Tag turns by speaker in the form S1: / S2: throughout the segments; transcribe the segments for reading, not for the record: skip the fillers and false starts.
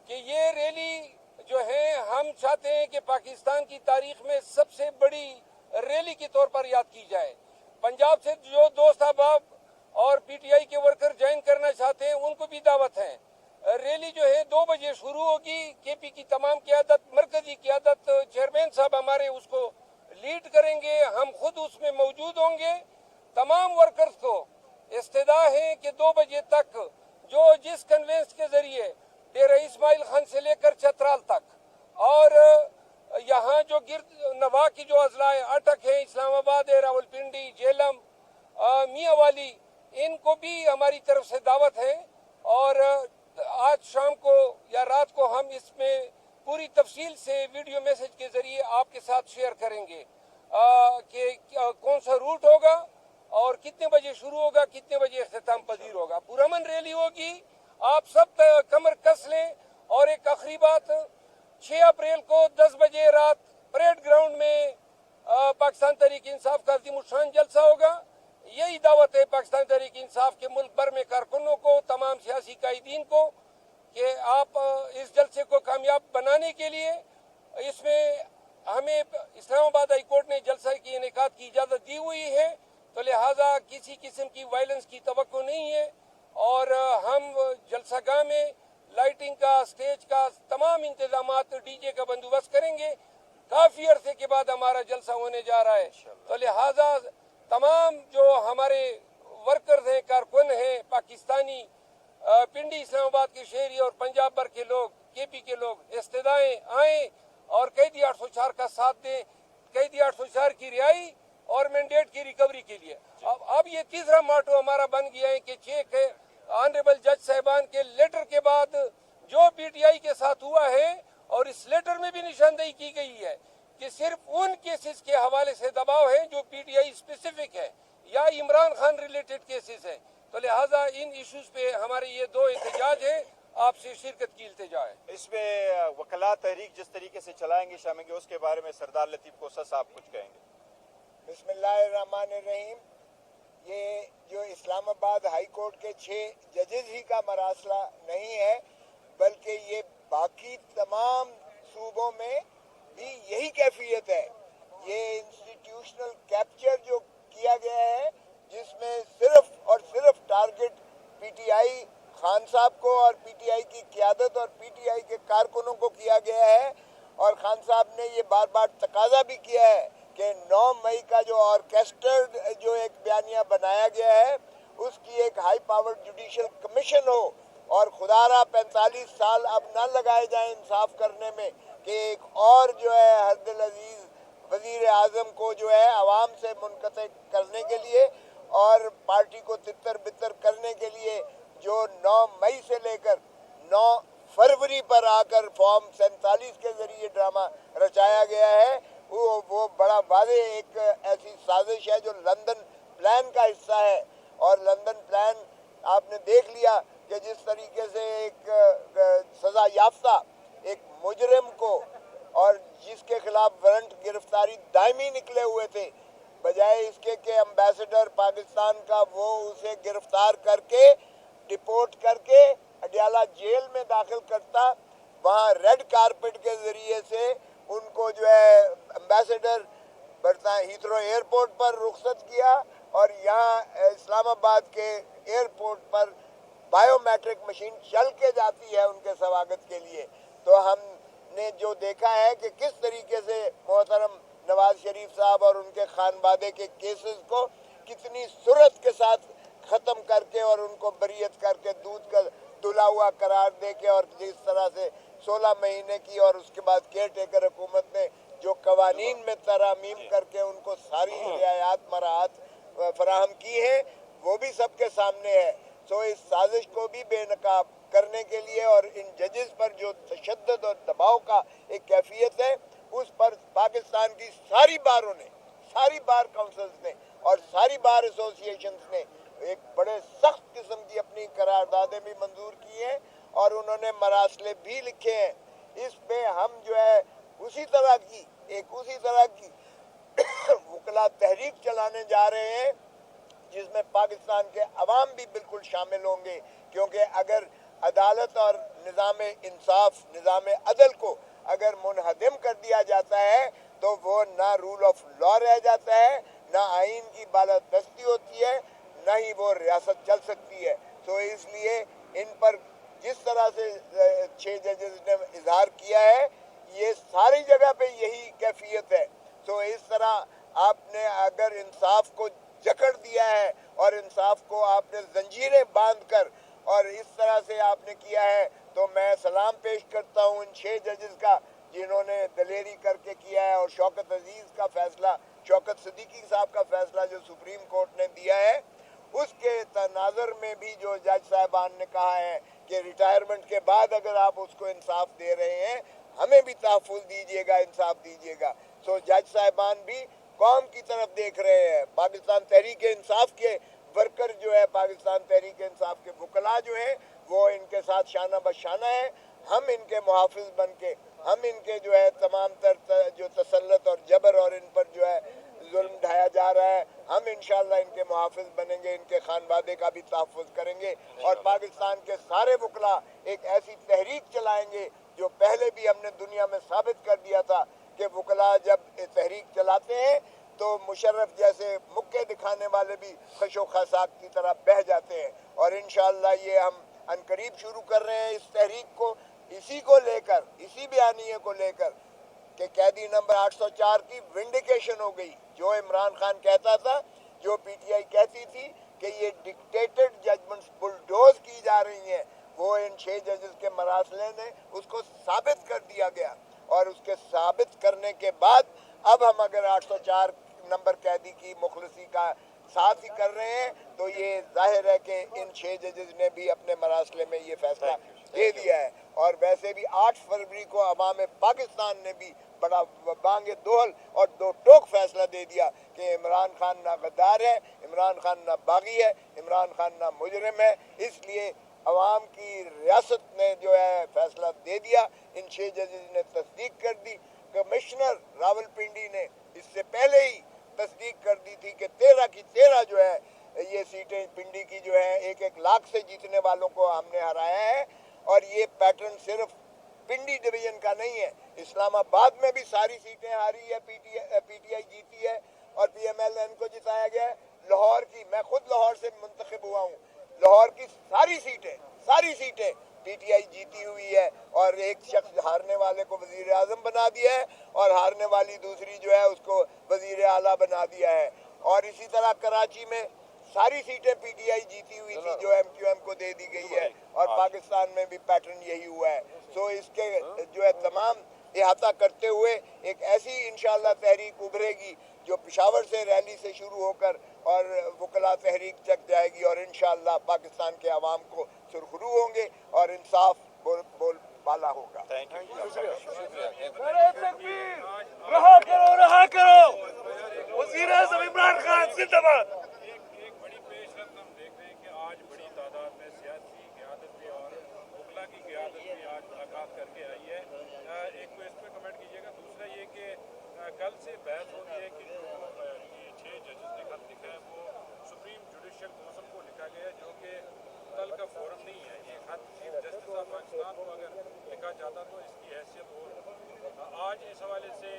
S1: کہ یہ ریلی جو ہے ہم چاہتے ہیں کہ پاکستان کی تاریخ میں سب سے بڑی ریلی کے طور پر یاد کی جائے. پنجاب سے جو دوست احباب اور پی ٹی آئی کے ورکر جوائن کرنا چاہتے ہیں ان کو بھی دعوت ہے. ریلی جو ہے 2 بجے شروع ہوگی. کے پی کی تمام قیادت، مرکزی قیادت، چیئرمین صاحب ہمارے اس کو لیڈ کریں گے. ہم خود اس میں موجود ہوں گے. تمام ورکرز کو استدعا ہے کہ 2 بجے تک جو جس کنوینس کے ذریعے ڈیرہ اسماعیل خان سے لے کر چترال تک اور یہاں جو گرد نواح کی جو اضلاع اٹک ہے، اسلام آباد ہے، راولپنڈی، جیلم، میاں والی، ان کو بھی ہماری طرف سے دعوت ہے. اور آج شام کو یا رات کو ہم اس میں پوری تفصیل سے ویڈیو میسج کے ذریعے آپ کے ساتھ شیئر کریں گے کہ کون سا روٹ ہوگا اور کتنے بجے شروع ہوگا، کتنے بجے اختتام پذیر ہوگا. پرامن ریلی ہوگی. آپ سب کمر کس لیں. اور ایک آخری بات، 6 اپریل کو 10 بجے رات پریڈ گراؤنڈ میں پاکستان تحریک انصاف کا عظیم الشان جلسہ ہوگا. یہی دعوت ہے پاکستان تحریک انصاف کے ملک بھر میں کارکنوں کو، تمام سیاسی قائدین کو، کہ آپ اس جلسے کو کامیاب بنانے کے لیے، اس میں ہمیں اسلام آباد ہائی کورٹ نے جلسہ کی انعقاد کی اجازت دی ہوئی ہے، تو لہٰذا کسی قسم کی وائلنس کی توقع نہیں ہے. اور ہم جلسہ گاہ میں لائٹنگ کا، اسٹیج کا تمام انتظامات، ڈی جے کا بندوبست کریں گے. کافی عرصے کے بعد ہمارا جلسہ ہونے جا رہا ہے، تو لہٰذا تمام جو ہمارے ورکرز ہیں، کارکن ہیں پاکستانی، پنڈی اسلام آباد کے شہری اور پنجاب بھر کے لوگ، کے پی کے لوگ استدعائیں آئیں اور قیدی 804 کا ساتھ دیں. قیدی 804 کی رہائی اور مینڈیٹ کی ریکوری کے لیے. اب یہ تیسرا ماٹو ہمارا بن گیا ہے کہ 6 آنریبل جج صاحبان کے لیٹر کے بعد جو پی ٹی آئی کے ساتھ ہوا ہے، اور اس لیٹر میں بھی نشاندہی کی گئی ہے کہ صرف ان کیسز کے حوالے سے دباؤ ہے جو پی ٹی آئی اسپیسیفک ہے یا عمران خان ریلیٹڈ کیسز ہیں. تو لہٰذا ان ایشوز پہ ہمارے یہ 2 احتجاج ہیں. آپ سے شرکت کی التجا ہے.
S2: اس میں وکلاء تحریک جس طریقے سے چلائیں گے شامل گے، اس کے بارے میں سردار لطیف کوسہ صاحب کچھ کہیں گے.
S3: بسم اللہ الرحمن الرحیم. یہ جو اسلام آباد ہائی کورٹ کے 6 ججز ہی کا مراسلہ نہیں ہے، بلکہ یہ باقی تمام صوبوں میں بھی یہی کیفیت ہے. یہ انسٹیٹیوشنل کیپچر جو کیا گیا ہے، جس میں صرف اور صرف target P T I Khan صاحب کو اور پی ٹی آئی کی قیادت اور پی ٹی آئی کے کارکنوں کو کیا گیا ہے. اور خان صاحب نے یہ بار بار تقاضا بھی کیا ہے کہ 9 مئی کا جو آرکیسٹرڈ جو ایک بیانیہ بنایا گیا ہے، اس کی ایک ہائی پاور جوڈیشل کمیشن ہو. اور خدا را 45 سال اب نہ لگائے جائیں انصاف کرنے میں کہ ایک اور جو ہے حد العزیز وزیر اعظم کو جو ہے عوام سے منقطع کرنے کے لیے اور پارٹی کو تتر بتر کرنے کے لیے جو 9 مئی سے لے کر 9 فروری پر آ کر فارم 47 کے ذریعے ڈرامہ رچایا گیا ہے، وہ بڑا واضح ایک ایسی سازش ہے جو لندن پلان کا حصہ ہے. اور لندن پلان آپ نے دیکھ لیا کہ جس طریقے سے ایک سزا یافتہ ایک مجرم کو، اور جس کے خلاف وارنٹ گرفتاری دائمی نکلے ہوئے تھے، بجائے اس کے کہ امبیسڈر پاکستان کا وہ اسے گرفتار کر کے ڈپورٹ کر کے اڈیالہ جیل میں داخل کرتا، وہاں ریڈ کارپٹ کے ذریعے سے ان کو جو ہے امبیسڈر ہیتھرو ایئرپورٹ پر رخصت کیا، اور یہاں اسلام آباد کے ایئرپورٹ پر بائیو میٹرک مشین چل کے جاتی ہے ان کے سواگت کے لیے. تو ہم نے جو دیکھا ہے کہ کس طریقے سے محترم نواز شریف صاحب اور ان کے خانوادے کے کیسز کو کتنی سرعت کے ساتھ ختم کر کے اور ان کو بریت کر کے دودھ کا دھلا ہوا قرار دے کے، اور جس طرح سے 16 مہینے کی اور اس کے بعد کیئر ٹیکر حکومت نے جو قوانین میں ترامیم کر کے ان کو ساری رعایات مراعات فراہم کی ہیں، وہ بھی سب کے سامنے ہے. سو اس سازش کو بھی بے نقاب کرنے کے لیے اور ان ججز پر جو تشدد اور دباؤ کا ایک کیفیت ہے، اس پر پاکستان کی ساری باروں نے، ساری بار کونسلز نے اور ساری بار ایسوسیشنز نے ایک بڑے سخت قسم کی اپنی قراردادیں بھی منظور کی ہیں اور انہوں نے مراسلے بھی لکھے ہیں. اس پہ ہم جو ہے اسی طرح کی وکلا تحریک چلانے جا رہے ہیں، جس میں پاکستان کے عوام بھی بالکل شامل ہوں گے. کیونکہ اگر عدالت اور निज़ाम इंसाफ, निज़ाम अदल को अगर मुनहदम कर दिया जाता है तो वो ना रूल ऑफ लॉ रह जाता है, ना आइन की बालादस्ती होती है, ना ही वो रियासत चल सकती है। तो इसलिए इन पर जिस तरह से 6 जजेस ने इजहार किया है, ये सारी जगह पे यही कैफियत है। तो इस तरह आपने अगर इंसाफ को जकड़ दिया है और इंसाफ को आपने जंजीरें बांध कर और इस तरह से आपने किया है, तो मैं सलाम पेश करता हूँ इन 6 जजेस का जिन्होंने दलेरी करके किया है। और शौकत अजीज का फैसला, शौकत सिद्दीकी साहब का फैसला जो सुप्रीम कोर्ट ने दिया है, उसके तनाजर में भी जो जज साहबान ने कहा है कि रिटायरमेंट के बाद अगर आप उसको इंसाफ दे रहे हैं, हमें भी तहफ़्फ़ुज़ दीजिएगा, इंसाफ दीजिएगा। तो जज साहबान भी कौम की तरफ देख रहे हैं। पाकिस्तान तहरीक इंसाफ के वर्कर जो है, पाकिस्तान तहरीक इंसाफ के वकला जो हैं, वो इनके साथ शाना बशाना है। हम इनके मुहाफिज बन के, हम इनके जो है तमाम तर जो तसल्लत और जबर और इन पर जो है जुल्म ढाया जा रहा है, हम इंशाअल्लाह इनके मुहाफिज बनेंगे, इनके खानवादे का भी तहफ़्फ़ुज़ करेंगे और पाकिस्तान के सारे वकला एक ऐसी तहरीक चलाएंगे जो पहले भी हमने दुनिया में साबित कर दिया था कि वकला जब तहरीक चलाते हैं तो मुशर्रफ जैसे मुक्के दिखाने वाले भी खशो खसाक की तरह बह जाते हैं। और इंशाअल्लाह ये हम अनकरीब शुरू कर रहे हैं इस तहरीक को, इसी को लेकर, इसी बयानिए को लेकर कि कैदी नंबर 804 की विंडिकेशन हो गई। जो इमरान खान कहता था, जो पीटीआई कहती थी कि ये डिक्टेटेड जजमेंट्स बुलडोज की जा रही हैं, वो इन 6 जजेस के मरासले ने उसको साबित कर दिया गया। और उसके साबित करने के बाद अब हम अगर 804 नंबर कैदी की मुखलसी का साथ ही कर रहे हैं, तो ये जाहिर है कि इन 6 जजेस ने भी अपने मरासले में ये फैसला दे दिया है। और वैसे भी 8 फरवरी को अवाम पाकिस्तान ने भी बड़ा बांगे दोहल और दो टोक फैसला दे दिया कि इमरान खान ना गद्दार है, इमरान खान ना बागी है, इमरान खान ना मुजरिम है। इसलिए अवाम की रियासत ने जो है फैसला दे दिया। इन 6 जजेस ने तस्दीक कर दी। कमिश्नर रावलपिंडी ने इससे पहले ही तस्दीक कर दी थी कि 13 की 13 जो है ये सीटें पिंडी की जो है 1-1 लाख से जीतने वालों को हमने हराया है। और ये पैटर्न सिर्फ पिंडी डिवीजन का नहीं है, इस्लामाबाद में भी सारी सीटें हारी है, पीटीआई जीती है और पीएमएलएन को जिताया गया है। लाहौर की, मैं खुद लाहौर से मुंतखब हुआ हूँ, लाहौर की सारी सीटें पीटीआई जीती हुई है। और एक शख्स हारने वाले को वजीर आजम बना दिया है और हारने वाली दूसरी जो है उसको वजीर आला बना दिया है। और इसी तरह कराची में सारी सीटें पीटीआई जीती हुई थी जो एमक्यूएम को दे दी गई है। और पाकिस्तान में भी पैटर्न यही हुआ है। तो इसके जो है तमाम इहाता करते हुए एक ऐसी इंशाअल्लाह तहरीक उभरेगी जो पेशावर से रैली से शुरू होकर और वकला तहरीक तक जाएगी और इंशाअल्लाह पाकिस्तान के अवाम को सुरखरू होंगे और इंसाफ बोल बाला होगा।
S2: Thank you.
S4: रहा करो वज़ीर आज़म इमरान खान जिंदाबाद।
S5: एक बड़ी पेशरफ्त हम देख रहे हैं कि आज बड़ी तादाद में सियासी क़यादत भी और वकला की क़यादत भी आज मुलाकात करके आई है। एक तो इस पर कमेंट कीजिएगा। दूसरा ये कि कल से बहस होती है कि जो ये 6 जजेस ने खत लिखा है वो सुप्रीम जुडिशल काउंसिल को लिखा गया है, जो कि कल का फोरम नहीं है। ये खत चीफ जस्टिस ऑफ पाकिस्तान को अगर लिखा जाता तो इसकी हैसियत और आज इस हवाले से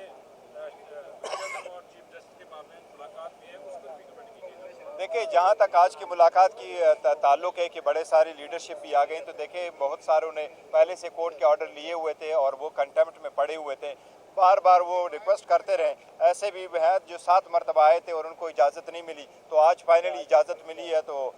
S5: और चीफ जस्टिस के मामले मुलाकात भी है, उस पर भी कमेंट कीजिएगा।
S2: देखिए, जहाँ तक आज की मुलाकात की ताल्लुक है कि बड़े सारी लीडरशिप भी आ गई, तो देखिए बहुत सारों ने पहले से कोर्ट के ऑर्डर लिए हुए थे और वो कंटेम्प्ट में पड़े हुए थे। बार बार वो रिक्वेस्ट करते रहे। ऐसे भी हैं जो 7 मरतबा आए थे और उनको इजाज़त नहीं मिली, तो आज फाइनली इजाज़त मिली है, तो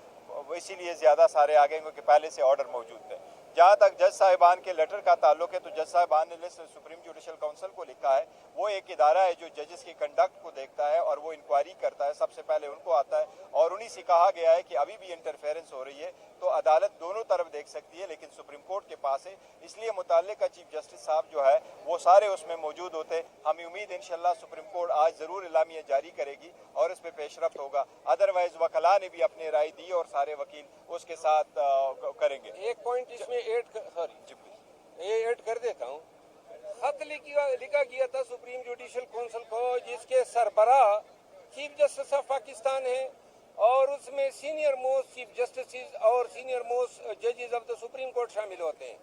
S2: इसीलिए ज़्यादा सारे आ गए क्योंकि पहले से ऑर्डर मौजूद थे। जहाँ तक जज साहिबान के लेटर का ताल्लुक है, तो जज साहिबान ने सुप्रीम जुडिशल काउंसिल को लिखा है। वो एक इदारा है जो जजेस की कंडक्ट को देखता है और वो इंक्वायरी करता है, सबसे पहले उनको आता है। और उन्हीं से कहा गया है कि अभी भी इंटरफेरेंस हो रही है तो अदालत दोनों तरफ देख सकती है, लेकिन सुप्रीम कोर्ट के पास है। इसलिए मुताल्लिका चीफ जस्टिस साहब जो है वो सारे उसमें मौजूद होते। हमें उम्मीद इंशाल्लाह सुप्रीम कोर्ट आज ज़रूर इलामिया जारी करेगी और इस पर पेशरफ्त होगा। अदरवाइज वकला ने भी अपनी राय दी और सारे वकील उसके साथ करेंगे।
S1: एक पॉइंट इसमें ऐड कर देता हूँ। खत लिखा गया था सुप्रीम जुडिशल काउंसिल को, जिसके सरबराह चीफ जस्टिस ऑफ पाकिस्तान है और उसमें सीनियर मोस्ट चीफ जस्टिस और सीनियर मोस्ट जजेस ऑफ द सुप्रीम कोर्ट शामिल होते हैं।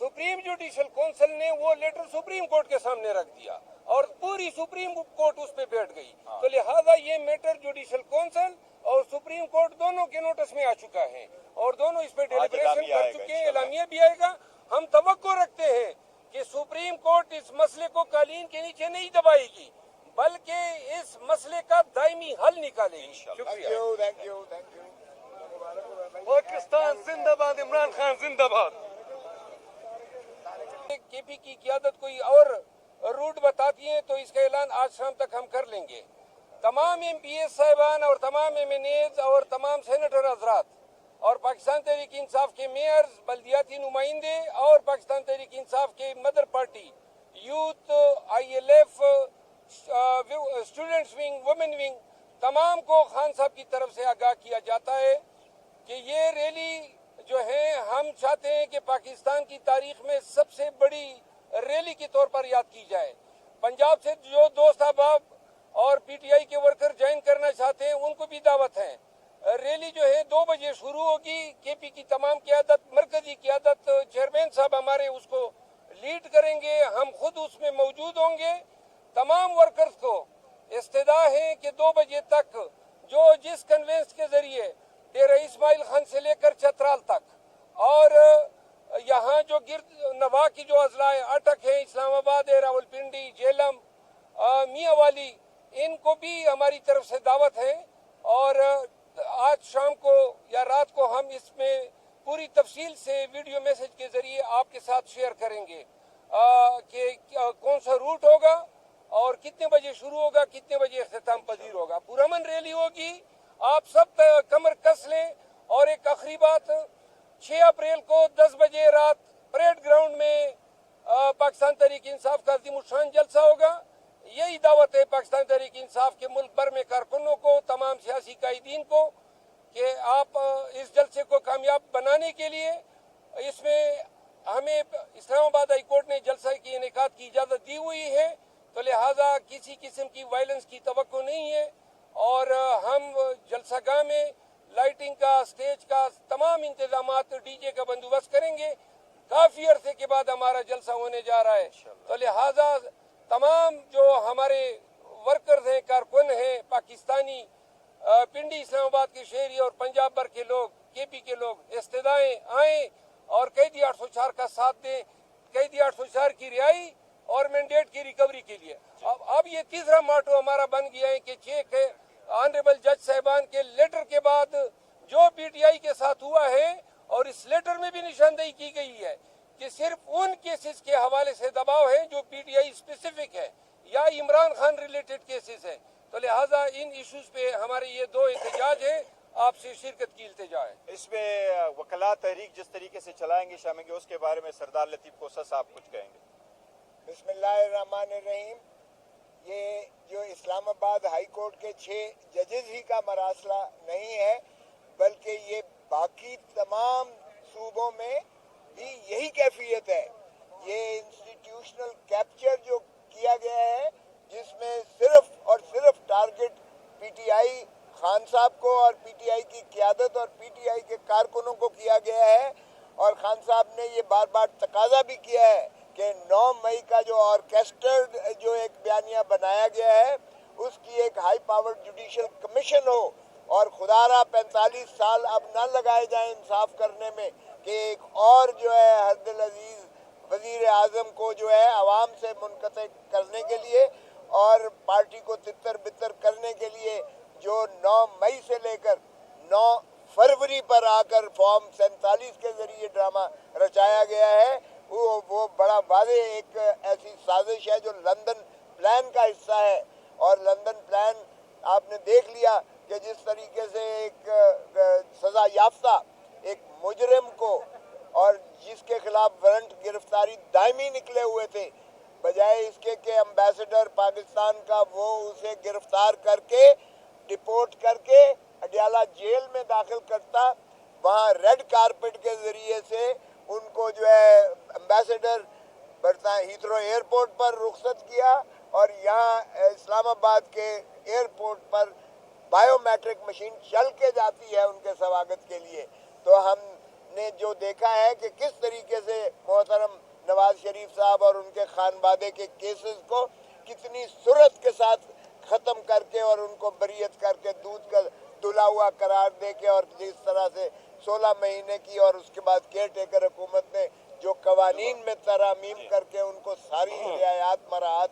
S1: सुप्रीम जुडिशल काउंसिल ने वो लेटर सुप्रीम कोर्ट के सामने रख दिया और पूरी सुप्रीम कोर्ट उस पे बैठ गई। तो लिहाजा ये मैटर जुडिशल काउंसिल और सुप्रीम कोर्ट दोनों के नोटिस में आ चुका है और दोनों इस पे डेलिब्रेशन कर चुके हैं, एलामिया भी आएगा। हम तवक्को रखते हैं कि सुप्रीम कोर्ट इस मसले को कालीन के नीचे नहीं दबाएगी बल्कि इस मसले का दायमी हल निकालेगी। शुक्रिया।
S3: Thank you.
S4: पाकिस्तान जिंदाबाद, इमरान खान जिंदाबाद।
S1: केपी की क़यादत कोई और रूट बताती है तो इसका ऐलान आज शाम तक हम कर लेंगे। तमाम एमपीएस साहिबान और तमाम एमएनएज और तमाम सेनेटर हजरात और पाकिस्तान तहरीक इंसाफ के मेयर्स, बल्दियाती नुमाइंदे और पाकिस्तान तहरीक इंसाफ के mother party, youth, ILF, students wing, women wing, तमाम को खान साहब की तरफ से आगाह किया जाता है कि ये रैली जो है हम चाहते हैं कि पाकिस्तान की तारीख में सबसे बड़ी रैली के तौर पर याद की जाए। पंजाब से जो दोस्त अहबाब और PTI के वर्कर ज्वाइन करना चाहते हैं उनको भी दावत है। रैली जो है 2 बजे शुरू होगी। केपी की तमाम क़यादत, मरकजी क़यादत, चेयरमैन साहब हमारे उसको लीड करेंगे, हम खुद उसमें मौजूद होंगे। तमाम वर्कर्स को इस्तदा है कि 2 बजे तक जो जिस कन्वेंस के जरिए डेरा इस्माइल खान से लेकर चतराल तक और यहाँ जो गिरद नवा की जो अजला है, अटक है, इस्लामाबाद है, रावलपिंडी, जेलम, मियाँवाली, इनको भी हमारी तरफ से दावत है और आज शाम को या रात को हम इसमें पूरी तफसील से वीडियो मैसेज के जरिए आपके साथ शेयर करेंगे कि कौन सा रूट होगा और कितने बजे शुरू होगा, कितने बजे इख्तिताम पजीर होगा। पुरअमन रैली होगी, आप सब कमर कस लें। और एक आखिरी बात, 6 अप्रैल को 10 बजे रात परेड ग्राउंड में पाकिस्तान तहरीक इंसाफ का अज़ीमुश्शान जलसा होगा। यही दावत है पाकिस्तान तहरीक इंसाफ के मुल्क भर में कारकुनों को, तमाम सियासी कायदीन को कि आप इस जलसे को कामयाब बनाने के लिए इसमें हमें इस्लामाबाद हाई कोर्ट ने जलसा की इनेकाद की इजाज़त दी हुई है, तो लिहाजा किसी किस्म की वायलेंस की तवक्को नहीं है और हम जलसागाह में लाइटिंग का, स्टेज का तमाम इंतजामात, DJ का बंदोबस्त करेंगे। काफी अरसे के बाद हमारा जलसा होने जा रहा है, तो लिहाजा तमाम जो हमारे वर्कर्स हैं, कारकुन हैं, पाकिस्तानी, पिंडी इस्लामाबाद के शहरी और पंजाब भर के लोग, केपी के लोग इस्तदाएं आएँ और कैदी 804 का साथ दें, कैदी 804 की रिहाई और मैंडेट की रिकवरी के लिए। अब ये तीसरा माटो हमारा बन गया है कि 6 ऑनरेबल जज साहिबान के लेटर के बाद जो PTI के साथ हुआ है और इस लेटर में भी निशानदेही की गई है कि सिर्फ उन केसेस के हवाले से दबाव है जो PTI स्पेसिफिक है या इमरान खान रिलेटेड केसेस है। तो लिहाजा इन इश्यूज पे हमारे ये 2 एहतजाज है, आपसे शिरकत की इल्तिजा है।
S2: इसमें वकला तहरीक जिस तरीके से चलाएंगे शामिल, उसके बारे में सरदार लतीफ कोसा साहब कुछ कहेंगे।
S3: बिस्मिल्लाहिर्रहमानिर्रहीम। ये जो इस्लामाबाद हाई कोर्ट के 6 जजेस ही का मरासला नहीं है बल्कि ये बाकी तमाम सूबों में भी यही कैफियत है। ये इंस्टीट्यूशनल कैप्चर जो किया गया है जिसमें सिर्फ और सिर्फ टारगेट PTI खान साहब को और PTI की क़यादत और PTI के कारकुनों को किया गया है और खान साहब ने ये बार बार तकाजा भी किया है कि 9 मई का जो ऑर्केस्ट्रेड जो एक बयानिया बनाया गया है उसकी एक हाई पावर जुडिशल कमीशन हो और खुदारा 45 साल अब न लगाए जाएं इंसाफ करने में कि एक और जो है हरदिल अजीज वजीर आजम को जो है आवाम से मुनक़ते करने के लिए और पार्टी को तितर बितर करने के लिए जो 9 मई से लेकर 9 फरवरी पर आकर फॉर्म 47 के जरिए ड्रामा रचाया गया है, वो बड़ा वादे एक ऐसी साजिश है जो लंदन प्लान का हिस्सा है। और लंदन प्लान आपने देख लिया कि जिस तरीके से एक सजा याफ्ता एक मुजरिम को और जिसके खिलाफ वारंट गिरफ्तारी दायमी निकले हुए थे, बजाय इसके कि एम्बेसडर पाकिस्तान का वो उसे गिरफ्तार करके डिपोर्ट करके अडियाला जेल में दाखिल करता, वहाँ रेड कारपेट के जरिए से उनको जो है एम्बेसडर हीथ्रो एयरपोर्ट पर रुखसत किया और यहाँ इस्लामाबाद के एयरपोर्ट पर बायोमेट्रिक मशीन चल के जाती है उनके स्वागत के लिए। तो हमने जो देखा है कि किस तरीके से मोहतरम खानवादे के केसेस को कितनी सूरत के साथ खत्म करके और उनको बरीयत करके दूध का धुला हुआ करार दे के, और जिस तरह से 16 महीने की और उसके बाद केयर टेकर हुकूमत ने जो कवानीन में तरामीम करके उनको सारी रियायत मराहत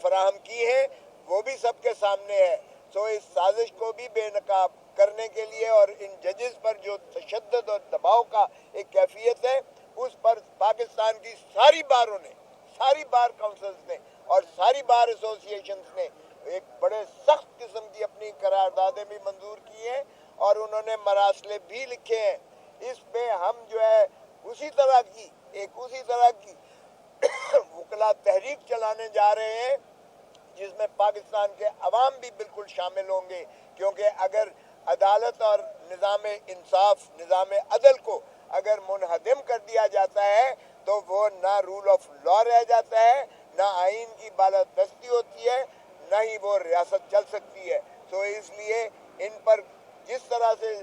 S3: फराहम की है, वो भी सबके सामने है। सो इस साजिश को भी बेनकाब करने के लिए और इन जजेस पर जो तशद्दुद और दबाव का एक कैफियत है, उस पर पाकिस्तान की सारी बारों ने, सारी बार काउंसिल्स ने और सारी बार एसोसिएशंस ने एक बड़े सख्त किस्म की अपनी करारदादें भी मंजूर की हैं और उन्होंने मरासले भी लिखे हैं। इस पे हम जो है उसी तरह की वकला तहरीक चलाने जा रहे हैं जिसमें पाकिस्तान के अवाम भी बिल्कुल शामिल होंगे, क्योंकि अगर अदालत और निज़ाम इंसाफ, निज़ाम अदल को अगर मुनहदम कर दिया जाता है तो वो ना रूल ऑफ लॉ रह जाता है, ना आइन की बालादस्ती होती है, ना ही वो रियासत चल सकती है। तो इसलिए इन पर जिस तरह से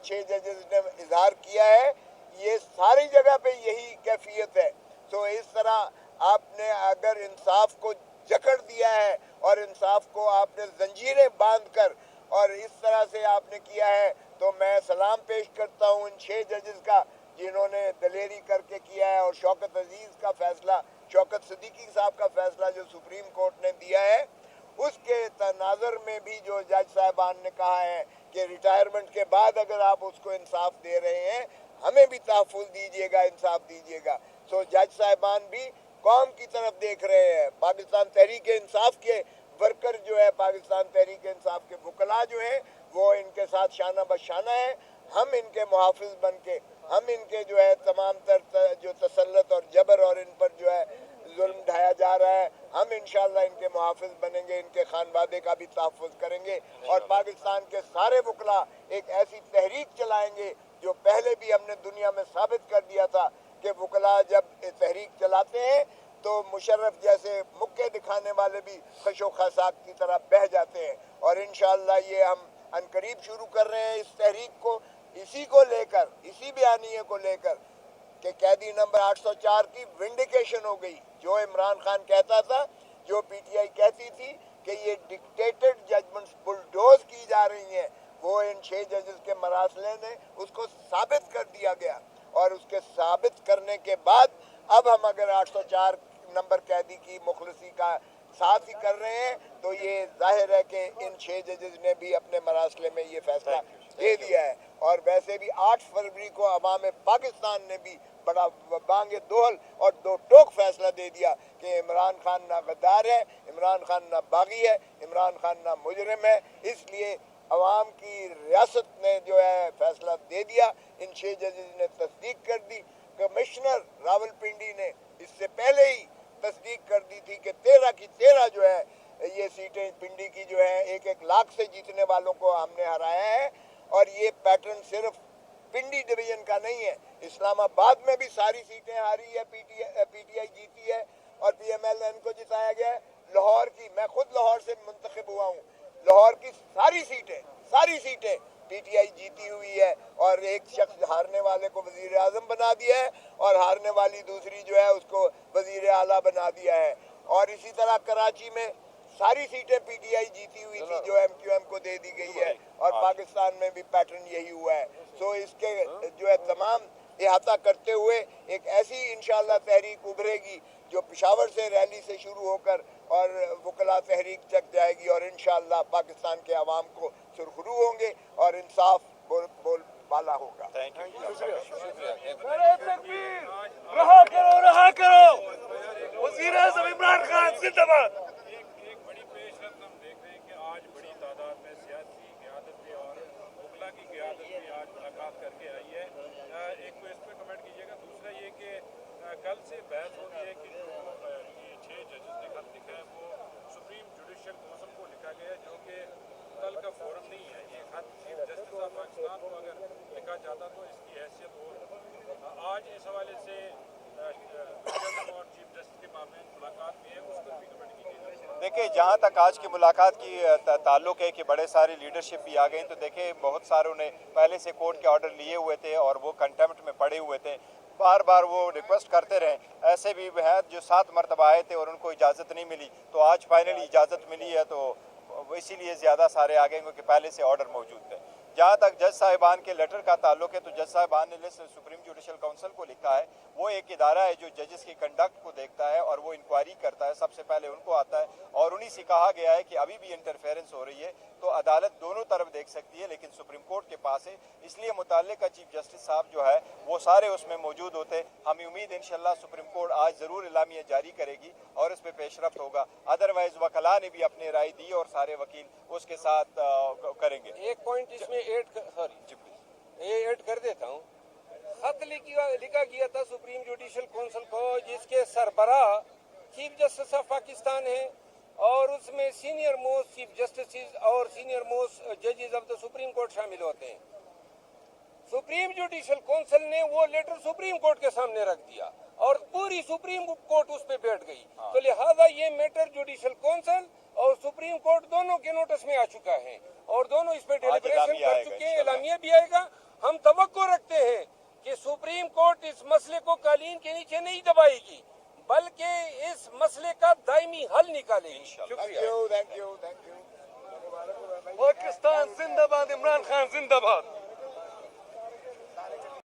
S3: 6 जजेस ने इजहार किया है, ये सारी जगह पे यही कैफियत है। तो इस तरह आपने अगर इंसाफ को जकड़ दिया है और इंसाफ को आपने जंजीरें बांध कर और इस तरह से आपने किया है, तो मैं सलाम पेश करता हूँ इन 6 जजेस का जिन्होंने दलेरी करके किया है। और शौकत अजीज का फैसला, शौकत सिद्दीकी साहब का फैसला जो सुप्रीम कोर्ट ने दिया है, उसके तनाज़र में भी जो जज साहबान ने कहा है कि रिटायरमेंट के बाद अगर आप उसको इंसाफ दे रहे हैं, हमें भी तहफ़्फ़ुज़ दीजिएगा, इंसाफ दीजिएगा। सो जज साहबान भी कौम की तरफ देख रहे हैं। पाकिस्तान तहरीक इंसाफ के वर्कर जो है, पाकिस्तान तहरीक इंसाफ के वकला जो है, वो इनके साथ शाना बशाना है। हम इनके मुहाफिज बन के, हम इनके जो है तमाम तर जो तसल्लत और जबर और इन पर जो है जुल्म ढाया जा रहा है, हम इंशाअल्लाह इनके मुहाफिज बनेंगे, इनके खानवादे का भी तहफ़्फ़ुज़ करेंगे और पाकिस्तान के सारे वकला एक ऐसी तहरीक चलाएंगे जो पहले भी हमने दुनिया में साबित कर दिया था कि वकला जब तहरीक चलाते हैं तो मुशर्रफ जैसे मुक्के दिखाने वाले भी खशो खसाक की तरह बह जाते हैं। और इंशाअल्लाह ये हम अनकरीब शुरू कर रहे हैं इस तहरीक को, इसी को लेकर, इसी बयानिए को लेकर कि कैदी नंबर 804 की विंडिकेशन हो गई। जो इमरान खान कहता था, जो पीटीआई कहती थी कि ये डिक्टेटेड जजमेंट्स बुलडोज की जा रही हैं, वो इन 6 जजेस के मरासले ने उसको साबित कर दिया गया। और उसके साबित करने के बाद अब हम अगर 804 नंबर कैदी की मुखलसी का साथ ही कर रहे हैं, तो ये जाहिर है कि इन 6 जजेस ने भी अपने मरासले में ये फैसला दे दिया है। और वैसे भी 8 फरवरी को अवाम पाकिस्तान ने भी बड़ा बांगे दोहल और दो टोक फैसला दे दिया कि इमरान खान ना गद्दार है, इमरान खान ना बागी है, इमरान खान ना मुजरिम है। इसलिए अवाम की रियासत ने जो है फैसला दे दिया। इन 6 जजेस ने तस्दीक कर दी। कमिश्नर रावलपिंडी ने इससे पहले ही तस्दीक कर दी थी कि 13 की 13 जो है ये सीटें पिंडी की जो है 1-1 लाख से जीतने वालों को हमने हराया है। और ये पैटर्न सिर्फ पिंडी डिवीजन का नहीं है, इस्लामाबाद में भी सारी सीटें हारी है, पीटीआई जीती है और पीएमएलएन को जिताया गया है। लाहौर की, मैं खुद लाहौर से मुंतखब हुआ हूँ, लाहौर की सारी सीटें पीटीआई जीती हुई है। और एक शख्स हारने वाले को वजीर आजम बना दिया है और हारने वाली दूसरी जो है उसको वजीर आला बना दिया है। और इसी तरह कराची में सारी सीटें पीटीआई जीती हुई थी जो एमक्यूएम को दे दी गई है। और पाकिस्तान में भी पैटर्न यही हुआ है। सो इसके जो है तमाम इहाता करते हुए एक ऐसी इंशाअल्लाह तहरीक उभरेगी जो पेशावर से रैली से शुरू होकर और वकला तहरीक तक जाएगी और इंशाअल्लाह पाकिस्तान के अवाम को सुरखरू होंगे और इंसाफ बोल बाला होगा।
S2: Thank you.
S4: रहा करो वज़ीर आज़म इमरान खान जिंदाबाद।
S5: एक बड़ी पेशरफ्त हम देख रहे हैं कि आज बड़ी तादाद में सियासी क़यादत और वकला की क़यादत भी आज मुलाकात करके आई है। एक तो इस पर कमेंट कीजिएगा। दूसरा ये कि कल से बहस हो रही है कि जो ये 6 जजेस ने खत लिखा है वो सुप्रीम जुडिशल काउंसिल को लिखा गया है, जो कि कल का फोरम नहीं है। ये खत चीफ जस्टिस ऑफ पाकिस्तान को अगर लिखा जाता तो इसकी हैसियत और आज इस हवाले से और चीफ जस्टिस के मामले में मुलाकात भी है, उस पर भी कमेंट कीजिएगा।
S2: देखिए, जहाँ तक आज की मुलाकात की ताल्लुक है कि बड़े सारी लीडरशिप भी आ गई, तो देखिए बहुत सारों ने पहले से कोर्ट के ऑर्डर लिए हुए थे और वो कंटेम्प्ट में पड़े हुए थे। बार बार वो रिक्वेस्ट करते रहे, ऐसे भी हैं जो 7 मरतबा आए थे और उनको इजाज़त नहीं मिली, तो आज फाइनली इजाज़त मिली है, तो इसीलिए ज़्यादा सारे आ गए क्योंकि पहले से ऑर्डर मौजूद थे। जहाँ तक जज साहिबान के लेटर का ताल्लुक है, तो जज साहिबान ने सुप्रीम जुडिशल काउंसिल को लिखा है, वो एक इदारा है जो जजेस की कंडक्ट को देखता है और वो इंक्वायरी करता है, सबसे पहले उनको आता है, और उन्हीं से कहा गया है कि अभी भी इंटरफेरेंस हो रही है तो अदालत दोनों तरफ देख सकती है, लेकिन सुप्रीम कोर्ट के पास है, इसलिए मुताल्लिका चीफ जस्टिस साहब जो है वो सारे उसमें मौजूद होते। हमें उम्मीद है इंशाल्लाह सुप्रीम कोर्ट आज ज़रूर इलामिया जारी करेगी और इस पर पेशरफ्त होगा, अदरवाइज वकला ने भी अपनी राय दी और सारे वकील उसके साथ करेंगे।
S1: एक पॉइंट इसमें ऐड कर देता हूँ। खत लिखा गया था सुप्रीम जुडिशल काउंसिल को, जिसके सरबराह चीफ जस्टिस ऑफ पाकिस्तान है और उसमें सीनियर मोस्ट चीफ जस्टिस और सीनियर मोस्ट जजेस ऑफ द सुप्रीम कोर्ट शामिल होते हैं। सुप्रीम जुडिशल काउंसिल ने वो लेटर सुप्रीम कोर्ट के सामने रख दिया और पूरी सुप्रीम कोर्ट उस पे बैठ गई। तो लिहाजा ये मैटर जुडिशल काउंसिल और सुप्रीम कोर्ट दोनों के नोटिस में आ चुका है और दोनों इस पे डेलिब्रेशन कर चुके हैं, एलामिया भी आएगा। हम तवक्को रखते हैं कि सुप्रीम कोर्ट इस मसले को कालीन के नीचे नहीं दबाएगी, बल्कि इस मसले का दायमी हल निकालेगी।
S3: Thank you.
S4: पाकिस्तान जिंदाबाद, इमरान खान जिंदाबाद।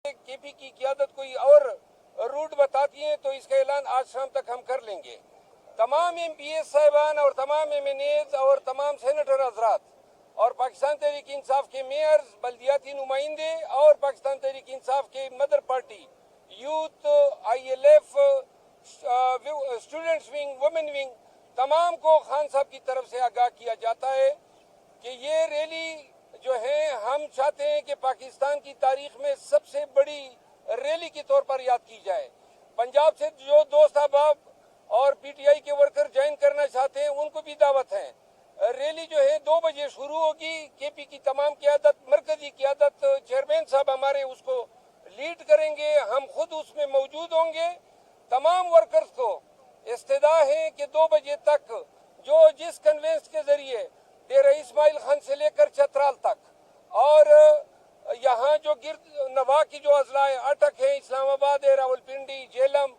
S1: केपी की क़यादत कोई और रूट बताती है तो इसका ऐलान आज शाम तक हम कर लेंगे। तमाम एमपीएस साहिबान और तमाम एमएनएज और तमाम सेनेटर हजरात और पाकिस्तान तहरीक इंसाफ के मेयर्स, बल्दियाती नुमाइंदे और पाकिस्तान तहरीक इंसाफ के mother party, youth, ILF, students wing, women wing, तमाम को खान साहब की तरफ से आगाह किया जाता है कि ये रैली जो है हम चाहते हैं कि पाकिस्तान की तारीख में सबसे बड़ी रैली के तौर पर याद की जाए। पंजाब से जो दोस्त अहबाब और PTI के वर्कर ज्वाइन करना चाहते हैं उनको भी दावत है। रैली जो है 2 बजे शुरू होगी। केपी की तमाम क़यादत, मरकजी क़यादत, चेयरमैन साहब हमारे उसको लीड करेंगे, हम खुद उसमें मौजूद होंगे। तमाम वर्कर्स को इस्तेदा है कि 2 बजे तक जो जिस कन्वेंस के जरिए डेरा इस्माइल खान से लेकर चतराल तक और यहाँ जो गिरद नवा की जो अजला है, अटक है, इस्लामाबाद है, रावलपिंडी, जेलम,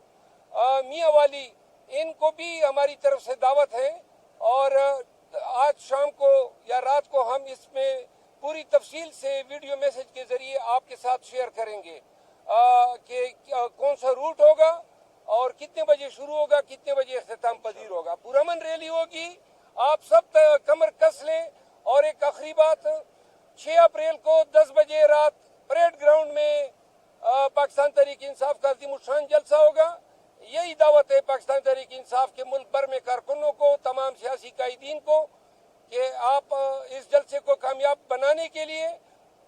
S1: मियाँवाली, इनको भी हमारी तरफ से दावत है और आज शाम को या रात को हम इसमें पूरी तफसील से वीडियो मैसेज के जरिए आपके साथ शेयर करेंगे कि कौन सा रूट होगा और कितने बजे शुरू होगा, कितने बजे इख्तिताम पजीर होगा। पुरअमन रैली होगी, आप सब कमर कस लें। और एक आखिरी बात, 6 अप्रैल को 10 बजे रात परेड ग्राउंड में पाकिस्तान तहरीक इंसाफ का अज़ीमुश्शान जलसा होगा। यही दावत है पाकिस्तान तहरीक इंसाफ के मुल्क भर में कारकुनों को, तमाम सियासी कायदीन को कि आप इस जलसे को कामयाब बनाने के लिए,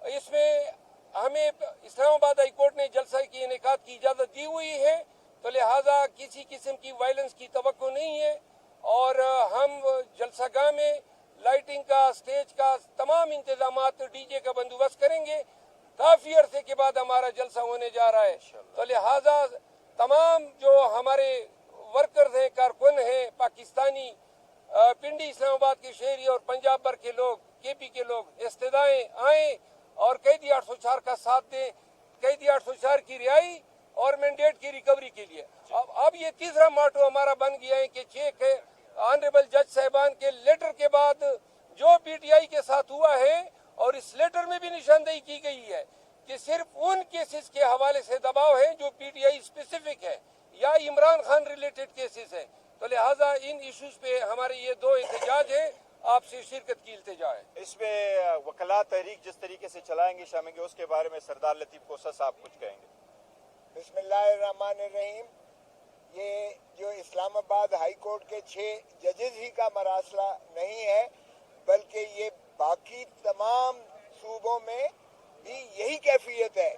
S1: इसमें हमें इस्लामाबाद हाई कोर्ट ने जलसा की इनेकाद की इजाज़त दी हुई है, तो लिहाजा किसी किस्म की वायलेंस की तवक्को नहीं है और हम जलसागाह में लाइटिंग का, स्टेज का तमाम इंतजामात, DJ का बंदोबस्त करेंगे। काफी अरसे के बाद हमारा जलसा होने जा रहा है, तो लिहाजा तमाम जो हमारे वर्कर्स हैं, कारकुन हैं, पाकिस्तानी, पिंडी इस्लामाबाद के शहरी और पंजाब भर के लोग, केपी के लोग इस्तेदाएं आएँ और कैदी 804 का साथ दें, कैदी 804 की रिहाई और मैंडेट की रिकवरी के लिए। अब ये तीसरा माटो हमारा बन गया है कि चेक है ऑनरेबल जज साहिबान के लेटर के बाद जो PTI के साथ हुआ है, और इस लेटर में भी निशानदेही की गई है कि सिर्फ उन केसेस के हवाले से दबाव है जो PTI स्पेसिफिक है या इमरान खान रिलेटेड केसेस है। तो लिहाजा इन इश्यूज पे हमारे ये 2 एहतजाज है, आपसे शिरकत की इल्तिजा है।
S2: इसमें वकला तहरीक जिस तरीके से चलाएंगे शामेंगे, उसके बारे में सरदार लतीफ कोसा साहब कुछ कहेंगे।
S3: बिस्मिल्लाहिर्रहमानिर्रहीम। ये जो इस्लामाबाद हाई कोर्ट के 6 जजेस ही का मरासला नहीं है, बल्कि ये बाकी तमाम सूबों में भी यही कैफियत है।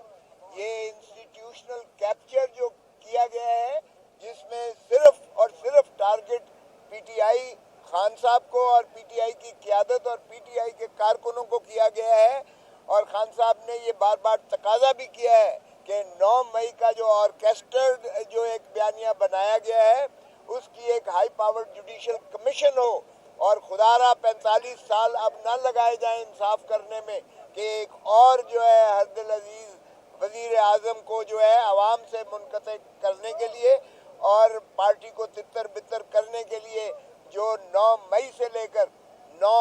S3: ये इंस्टीट्यूशनल कैप्चर जो किया गया है, जिसमें सिर्फ और सिर्फ टारगेट PTI खान साहब को और PTI की क़यादत और PTI के कारकुनों को किया गया है। और खान साहब ने ये बार बार तकाजा भी किया है कि 9 मई का जो ऑर्केस्ट्रेड जो एक बयानिया बनाया गया है, उसकी एक हाई पावर जुडिशल कमीशन हो और खुदारा 45 साल अब न लगाए जाएं इंसाफ करने में कि एक और जो है हरदिल अजीज वजीर आजम को जो है आवाम से मुनक़ते करने के लिए और पार्टी को तितर बितर करने के लिए जो 9 मई से लेकर 9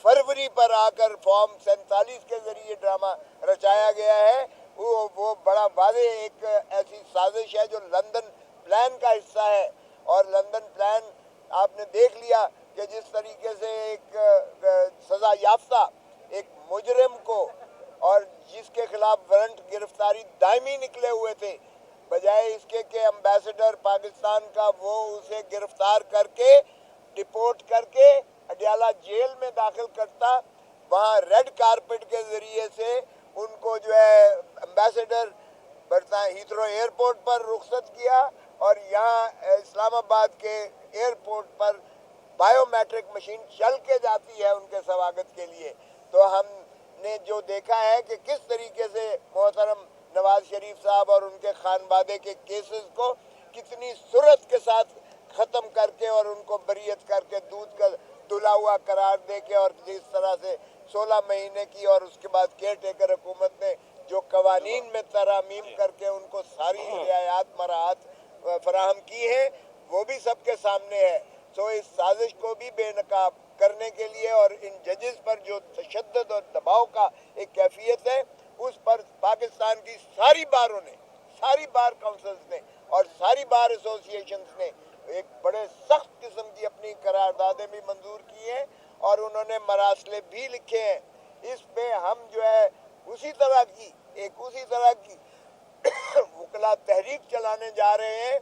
S3: फरवरी पर आकर फॉर्म 47 के जरिए ड्रामा रचाया गया है, वो बड़ा वादे एक ऐसी साजिश है जो लंदन प्लान का हिस्सा है। और लंदन प्लान आपने देख लिया कि जिस तरीके से एक सजा याफ्ता एक मुजरिम को और जिसके खिलाफ वारंट गिरफ्तारी दायमी निकले हुए थे, बजाय इसके कि एम्बेसडर पाकिस्तान का वो उसे गिरफ्तार करके डिपोर्ट करके अडियाला जेल में दाखिल करता, वहाँ रेड कारपेट के जरिए से उनको जो है एम्बेसडर हीथ्रो एयरपोर्ट पर रुखसत किया और यहाँ इस्लामाबाद के एयरपोर्ट पर बायोमेट्रिक मशीन चल के जाती है उनके स्वागत के लिए। तो हमने जो देखा है कि किस तरीके से मोहतरम नवाज शरीफ साहब और उनके खानवादे के केसेस को कितनी सुरत के साथ ख़त्म करके और उनको बरीयत करके दूध का धुला हुआ करार दे के, और जिस तरह से 16 महीने की और उसके बाद केयर टेकर हुकूमत ने जो कवानीन में तरामीम करके उनको सारी रियायत मराहत फराहम की है, वो भी सबके सामने है। तो इस साजिश को भी बेनकाब करने के लिए और इन जजेस पर जो तशद्दुद और दबाव का एक कैफियत है, उस पर पाकिस्तान की सारी बारों ने, सारी बार काउंसिल्स ने और सारी बार एसोसिएशंस ने एक बड़े सख्त किस्म की अपनी करारदादें भी मंजूर की हैं और उन्होंने मरासले भी लिखे हैं। इस पे हम जो है उसी तरह की वकला तहरीक चलाने जा रहे हैं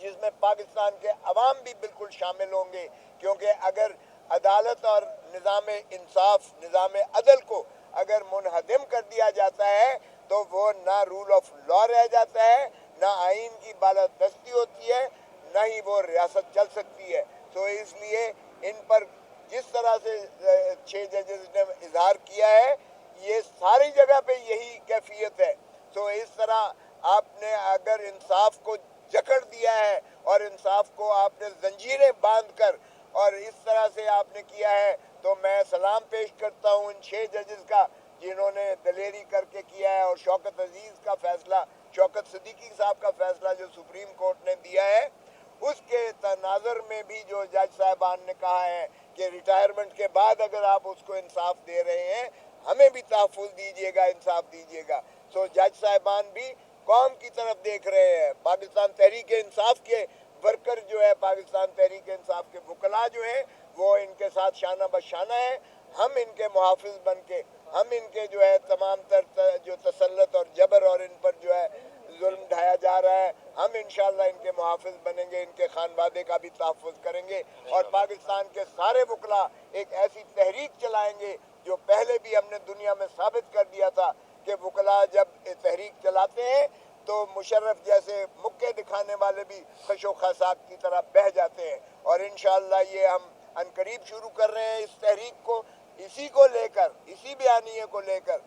S3: जिसमें पाकिस्तान के अवाम भी बिल्कुल शामिल होंगे, क्योंकि अगर अदालत और निज़ाम इंसाफ, निज़ाम अदल को अगर मुनहदम कर दिया जाता है तो वो ना रूल ऑफ लॉ रह जाता है, ना आइन की बालादस्ती होती है, ना ही वो रियासत चल सकती है। तो इसलिए इन पर जिस तरह से 6 जजेस ने इजहार किया है, ये सारी जगह पे यही कैफियत है। तो इस तरह आपने अगर इंसाफ को जकड़ दिया है और इंसाफ को आपने जंजीरें बांध कर और इस तरह से आपने किया है, तो मैं सलाम पेश करता हूँ उन 6 जजेस का जिन्होंने दलेरी करके किया है। और शौकत अजीज का फैसला, शौकत सिद्दीकी साहब का फैसला जो सुप्रीम कोर्ट ने दिया है, उसके तनाज़र में भी जो जज साहबान ने कहा है कि रिटायरमेंट के बाद अगर आप उसको इंसाफ दे रहे हैं, हमें भी तहफ़्फ़ुज़ दीजिएगा, इंसाफ दीजिएगा। तो जज साहबान भी कौम की तरफ देख रहे हैं। पाकिस्तान तहरीक इंसाफ के वर्कर जो है, पाकिस्तान तहरीक इंसाफ के वकला जो है, वो इनके साथ शाना बशाना है। हम इनके मुहाफिज बन के, हम इनके जो है तमाम तर जो तसल्लत और जबर और इन पर जो है जुल्म ढाया जा रहा है, हम इंशाअल्लाह इनके मुहाफिज बनेंगे, इनके खानवादे का भी तहफ़्फ़ुज़ करेंगे और पाकिस्तान के सारे वकला एक ऐसी तहरीक चलाएंगे जो पहले भी हमने दुनिया में साबित कर दिया था कि वकला जब तहरीक चलाते हैं तो मुशर्रफ जैसे मुक्के दिखाने वाले भी खशो खसाक की तरह बह जाते हैं। और इंशाअल्लाह ये हम अनकरीब शुरू कर रहे हैं इस तहरीक को, इसी को लेकर, इसी बयानिए को लेकर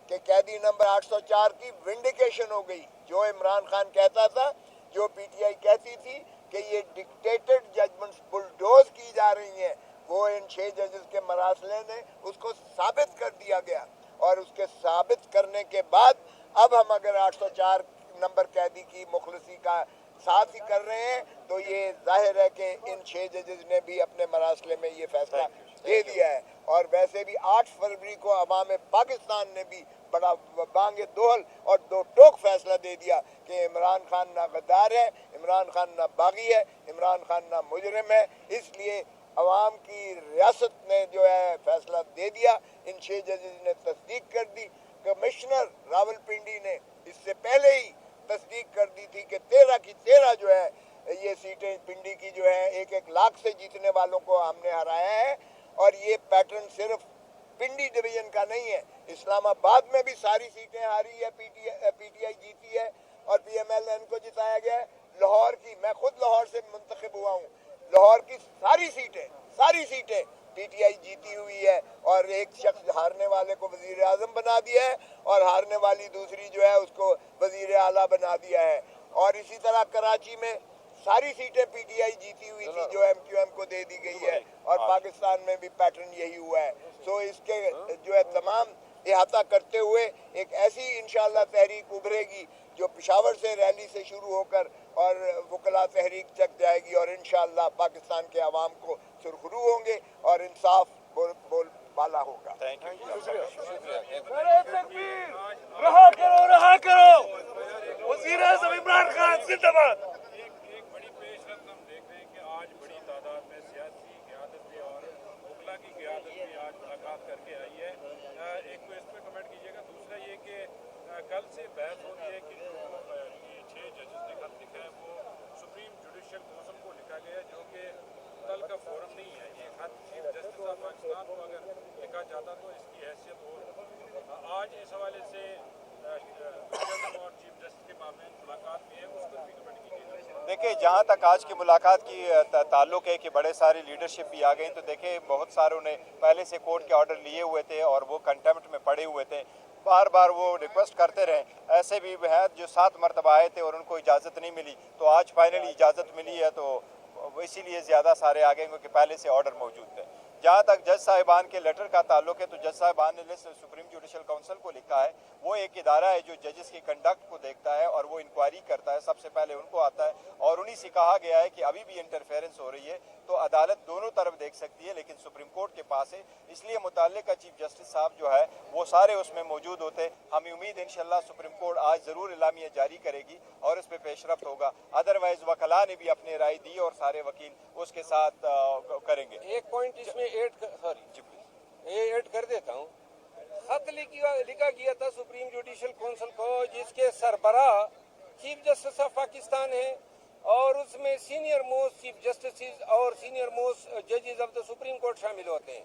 S3: कि कैदी नंबर 804 की विंडिकेशन हो गई। जो इमरान खान कहता था, जो पीटीआई कहती थी कि ये डिक्टेटेड जजमेंट्स बुलडोज की जा रही हैं, वो इन 6 जजेस के मरासले ने उसको साबित कर दिया गया। और उसके साबित करने के बाद अब हम अगर 804 नंबर कैदी की मुखलसी का साथ ही कर रहे हैं, तो ये जाहिर है कि इन 6 जजेस ने भी अपने मरासले में ये फैसला दे दिया है। और वैसे भी 8 फरवरी को अवाम पाकिस्तान ने भी बड़ा बांगे दोहल और दो टोक फैसला दे दिया कि इमरान खान ना गद्दार है, इमरान खान ना बागी है, इमरान खान ना मुजरिम है। इसलिए अवाम की रियासत ने जो है फैसला दे दिया। इन 6 जजेस ने तस्दीक कर दी। कमिश्नर रावलपिंडी ने इससे पहले ही तस्दीक कर दी थी कि 13 की 13 जो है ये सीटें पिंडी की जो है 1-1 लाख से जीतने वालों को हमने हराया है। और ये पैटर्न सिर्फ पिंडी डिवीजन का नहीं है, इस्लामाबाद में भी सारी सीटें हारी है, पीटीआई जीती है और पीएमएलएन को जिताया गया है। लाहौर की, मैं खुद लाहौर से मुंतखब हुआ हूँ, लाहौर की सारी सीटें पीटीआई जीती हुई है और एक शख्स हारने वाले को वजीर आजम बना दिया है और हारने वाली दूसरी जो है उसको वजीर आला बना दिया है। और इसी तरह कराची में सारी सीटें पीटीआई जीती हुई थी जो एमक्यूएम को दे दी गई है और पाकिस्तान में भी पैटर्न यही हुआ है। तो इसके जो है तमाम احاطہ کرتے ہوئے ایک ایسی انشاءاللہ تحریک ابھرے گی جو پشاور سے ریلی سے شروع ہو کر اور وکلا تحریک تک جائے گی، اور انشاءاللہ پاکستان کے عوام کو سرخرو ہوں گے اور انصاف بول بالا ہوگا۔
S4: نعرہ تکبیر! رہا کرو، رہا کرو! وزیر اعظم عمران خان زندہ باد!
S5: ایک بڑی پیش رفت ہم دیکھ رہے ہیں کہ آج بڑی تعداد میں سیاسی قیادتیں اور وکلا کی قیادت بھی آج ملاقات کر کے آئی ہے۔ ایک تو اس پہ کمنٹ کیجیے گا، دوسرا یہ کہ کل سے بحث ہو رہی ہے کہ جو یہ 6 ججز نے خط لکھا ہے وہ سپریم جوڈیشل کونسل کو لکھا گیا ہے، جو کہ کل کا فورم نہیں ہے۔ یہ خط چیف جسٹس آف پاکستان کو اگر لکھا جاتا تو اس کی حیثیت اور آج اس حوالے سے اور چیف جسٹس کے مابین ملاقات بھی ہے، اس پر بھی کمنٹ کیجیے گا۔
S2: دیکھیں جہاں تک آج کی ملاقات کی تعلق ہے کہ بڑے ساری لیڈرشپ بھی آ گئی، تو دیکھیں بہت ساروں نے پہلے سے کورٹ کے آرڈر لیے ہوئے تھے اور وہ کنٹیمپٹ میں پڑے ہوئے تھے، بار بار وہ ریکویسٹ کرتے رہے۔ ایسے بھی ہیں جو 7 مرتبہ آئے تھے اور ان کو اجازت نہیں ملی، تو آج فائنلی اجازت ملی ہے، تو اسی لیے زیادہ سارے آ گئے کیونکہ پہلے سے آرڈر موجود تھے۔ جہاں تک جج صاحبان کے لیٹر کا تعلق ہے تو جج صاحبان نے سپریم جوڈیشل کونسل کو لکھا ہے، وہ ایک ادارہ ہے جو ججز کی کنڈکٹ کو دیکھتا ہے اور وہ انکوائری کرتا ہے، سب سے پہلے ان کو آتا ہے، اور انہی سے کہا گیا ہے کہ ابھی بھی انٹرفیرنس ہو رہی ہے تو عدالت دونوں طرف دیکھ سکتی ہے لیکن سپریم کورٹ کے پاس ہے، اس لیے متعلقہ چیف جسٹس صاحب جو ہے وہ سارے اس میں موجود ہوتے۔ ہمیں امید انشاءاللہ سپریم کورٹ آج ضرور اعلامیہ جاری کرے گی اور اس پہ پیش رفت ہوگا، ادروائز وکلاء نے بھی اپنی رائے دی اور سارے وکیل اس کے ساتھ کریں گے۔
S1: ایک پوائنٹ اس میں ایڈ کر دیتا ہوں۔ خط لکھا گیا تھا سپریم جوڈیشل کونسل کو، جس کے سربراہ چیف جسٹس آف پاکستان ہیں، اور اس میں سینئر موسٹ چیف جسٹس اور سینئر موسٹ ججز آف دا سپریم کورٹ شامل ہوتے ہیں۔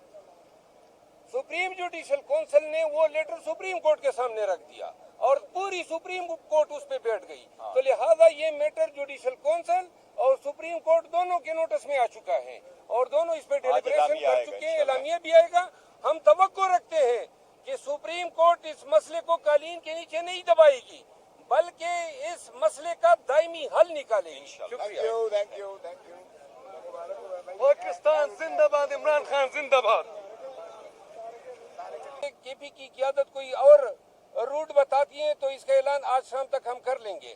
S1: سپریم جوڈیشل کونسل نے وہ لیٹر سپریم کورٹ کے سامنے رکھ دیا اور پوری سپریم کورٹ اس پہ بیٹھ گئی، تو لہذا یہ میٹر جوڈیشل کونسل اور سپریم کورٹ دونوں کے نوٹس میں آ چکا ہے اور دونوں اس پہ ڈیلیبریشن کر چکے ہیں، اعلامیہ بھی آئے گا۔ ہم توقع رکھتے ہیں کہ سپریم کورٹ اس مسئلے کو قالین کے نیچے نہیں دبائے گی بلکہ اس مسئلے کا دائمی حل نکالے گی۔ شکریہ۔
S3: Thank you.
S4: پاکستان زندہ باد! عمران خان زندہ باد!
S1: کے پی کی قیادت کوئی اور روٹ بتاتی ہے تو اس کا اعلان آج شام تک ہم کر لیں گے۔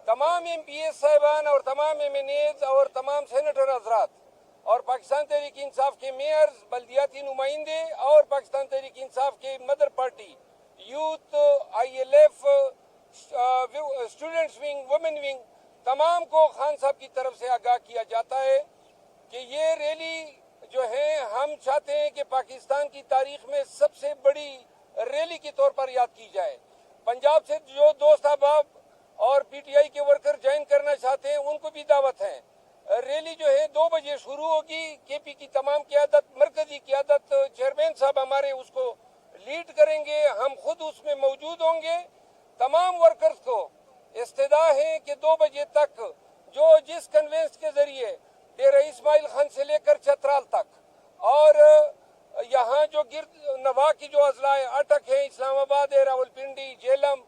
S1: تمام ایم پی ایس صاحبان اور تمام ایم این ایز اور تمام سینیٹر حضرات اور پاکستان تحریک انصاف کے میئرز، بلدیاتی نمائندے اور پاکستان تحریک انصاف کے mother party, youth, I L F, students wing, women wing, تمام کو خان صاحب کی طرف سے آگاہ کیا جاتا ہے کہ یہ ریلی جو ہے ہم چاہتے ہیں کہ پاکستان کی تاریخ میں سب سے بڑی ریلی کے طور پر یاد کی جائے۔ پنجاب سے جو دوست احباب اور پی ٹی آئی کے ورکر جوائن کرنا چاہتے ہیں ان کو بھی دعوت ہے۔ ریلی جو ہے 2 بجے شروع ہوگی۔ کے پی کی تمام قیادت، مرکزی قیادت، چیئرمین صاحب ہمارے اس کو لیڈ کریں گے، ہم خود اس میں موجود ہوں گے۔ تمام ورکرز کو استدعا ہے کہ 2 بجے تک جو جس کنوینس کے ذریعے ڈیرہ اسماعیل خان سے لے کر چترال تک اور یہاں جو گرد نواح کی جو اضلاع اٹک ہیں، اسلام آباد ہے، راولپنڈی، جیلم،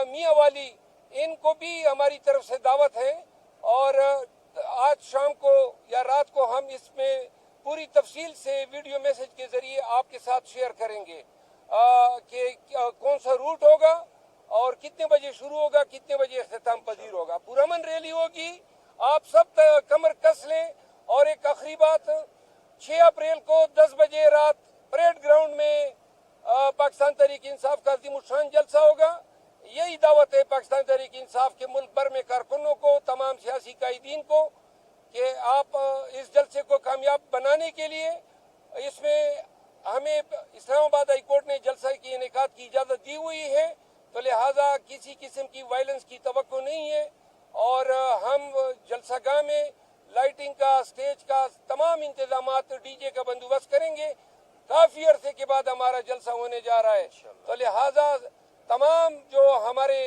S1: میاں والی، ان کو بھی ہماری طرف سے دعوت ہے، اور آج شام کو یا رات کو ہم اس میں پوری تفصیل سے ویڈیو میسج کے ذریعے آپ کے ساتھ شیئر کریں گے کہ کون سا روٹ ہوگا اور کتنے بجے شروع ہوگا، کتنے بجے اختتام پذیر ہوگا۔ پرامن ریلی ہوگی، آپ سب کمر کس لیں۔ اور ایک آخری بات، 6 اپریل کو 10 بجے رات پریڈ گراؤنڈ میں پاکستان تحریک انصاف کا عظیم الشان جلسہ ہوگا۔ یہی دعوت ہے پاکستان تحریک انصاف کے ملک بھر میں کارکنوں کو، تمام سیاسی قائدین کو، کہ آپ اس جلسے کو کامیاب بنانے کے لیے، اس میں ہمیں اسلام آباد ہائی کورٹ نے جلسہ کی انعقاد کی اجازت دی ہوئی ہے، تو لہٰذا کسی قسم کی وائلنس کی توقع نہیں ہے، اور ہم جلسہ گاہ میں لائٹنگ کا، سٹیج کا تمام انتظامات، ڈی جے کا بندوبست کریں گے۔ کافی عرصے کے بعد ہمارا جلسہ ہونے جا رہا ہے، تو لہٰذا تمام جو ہمارے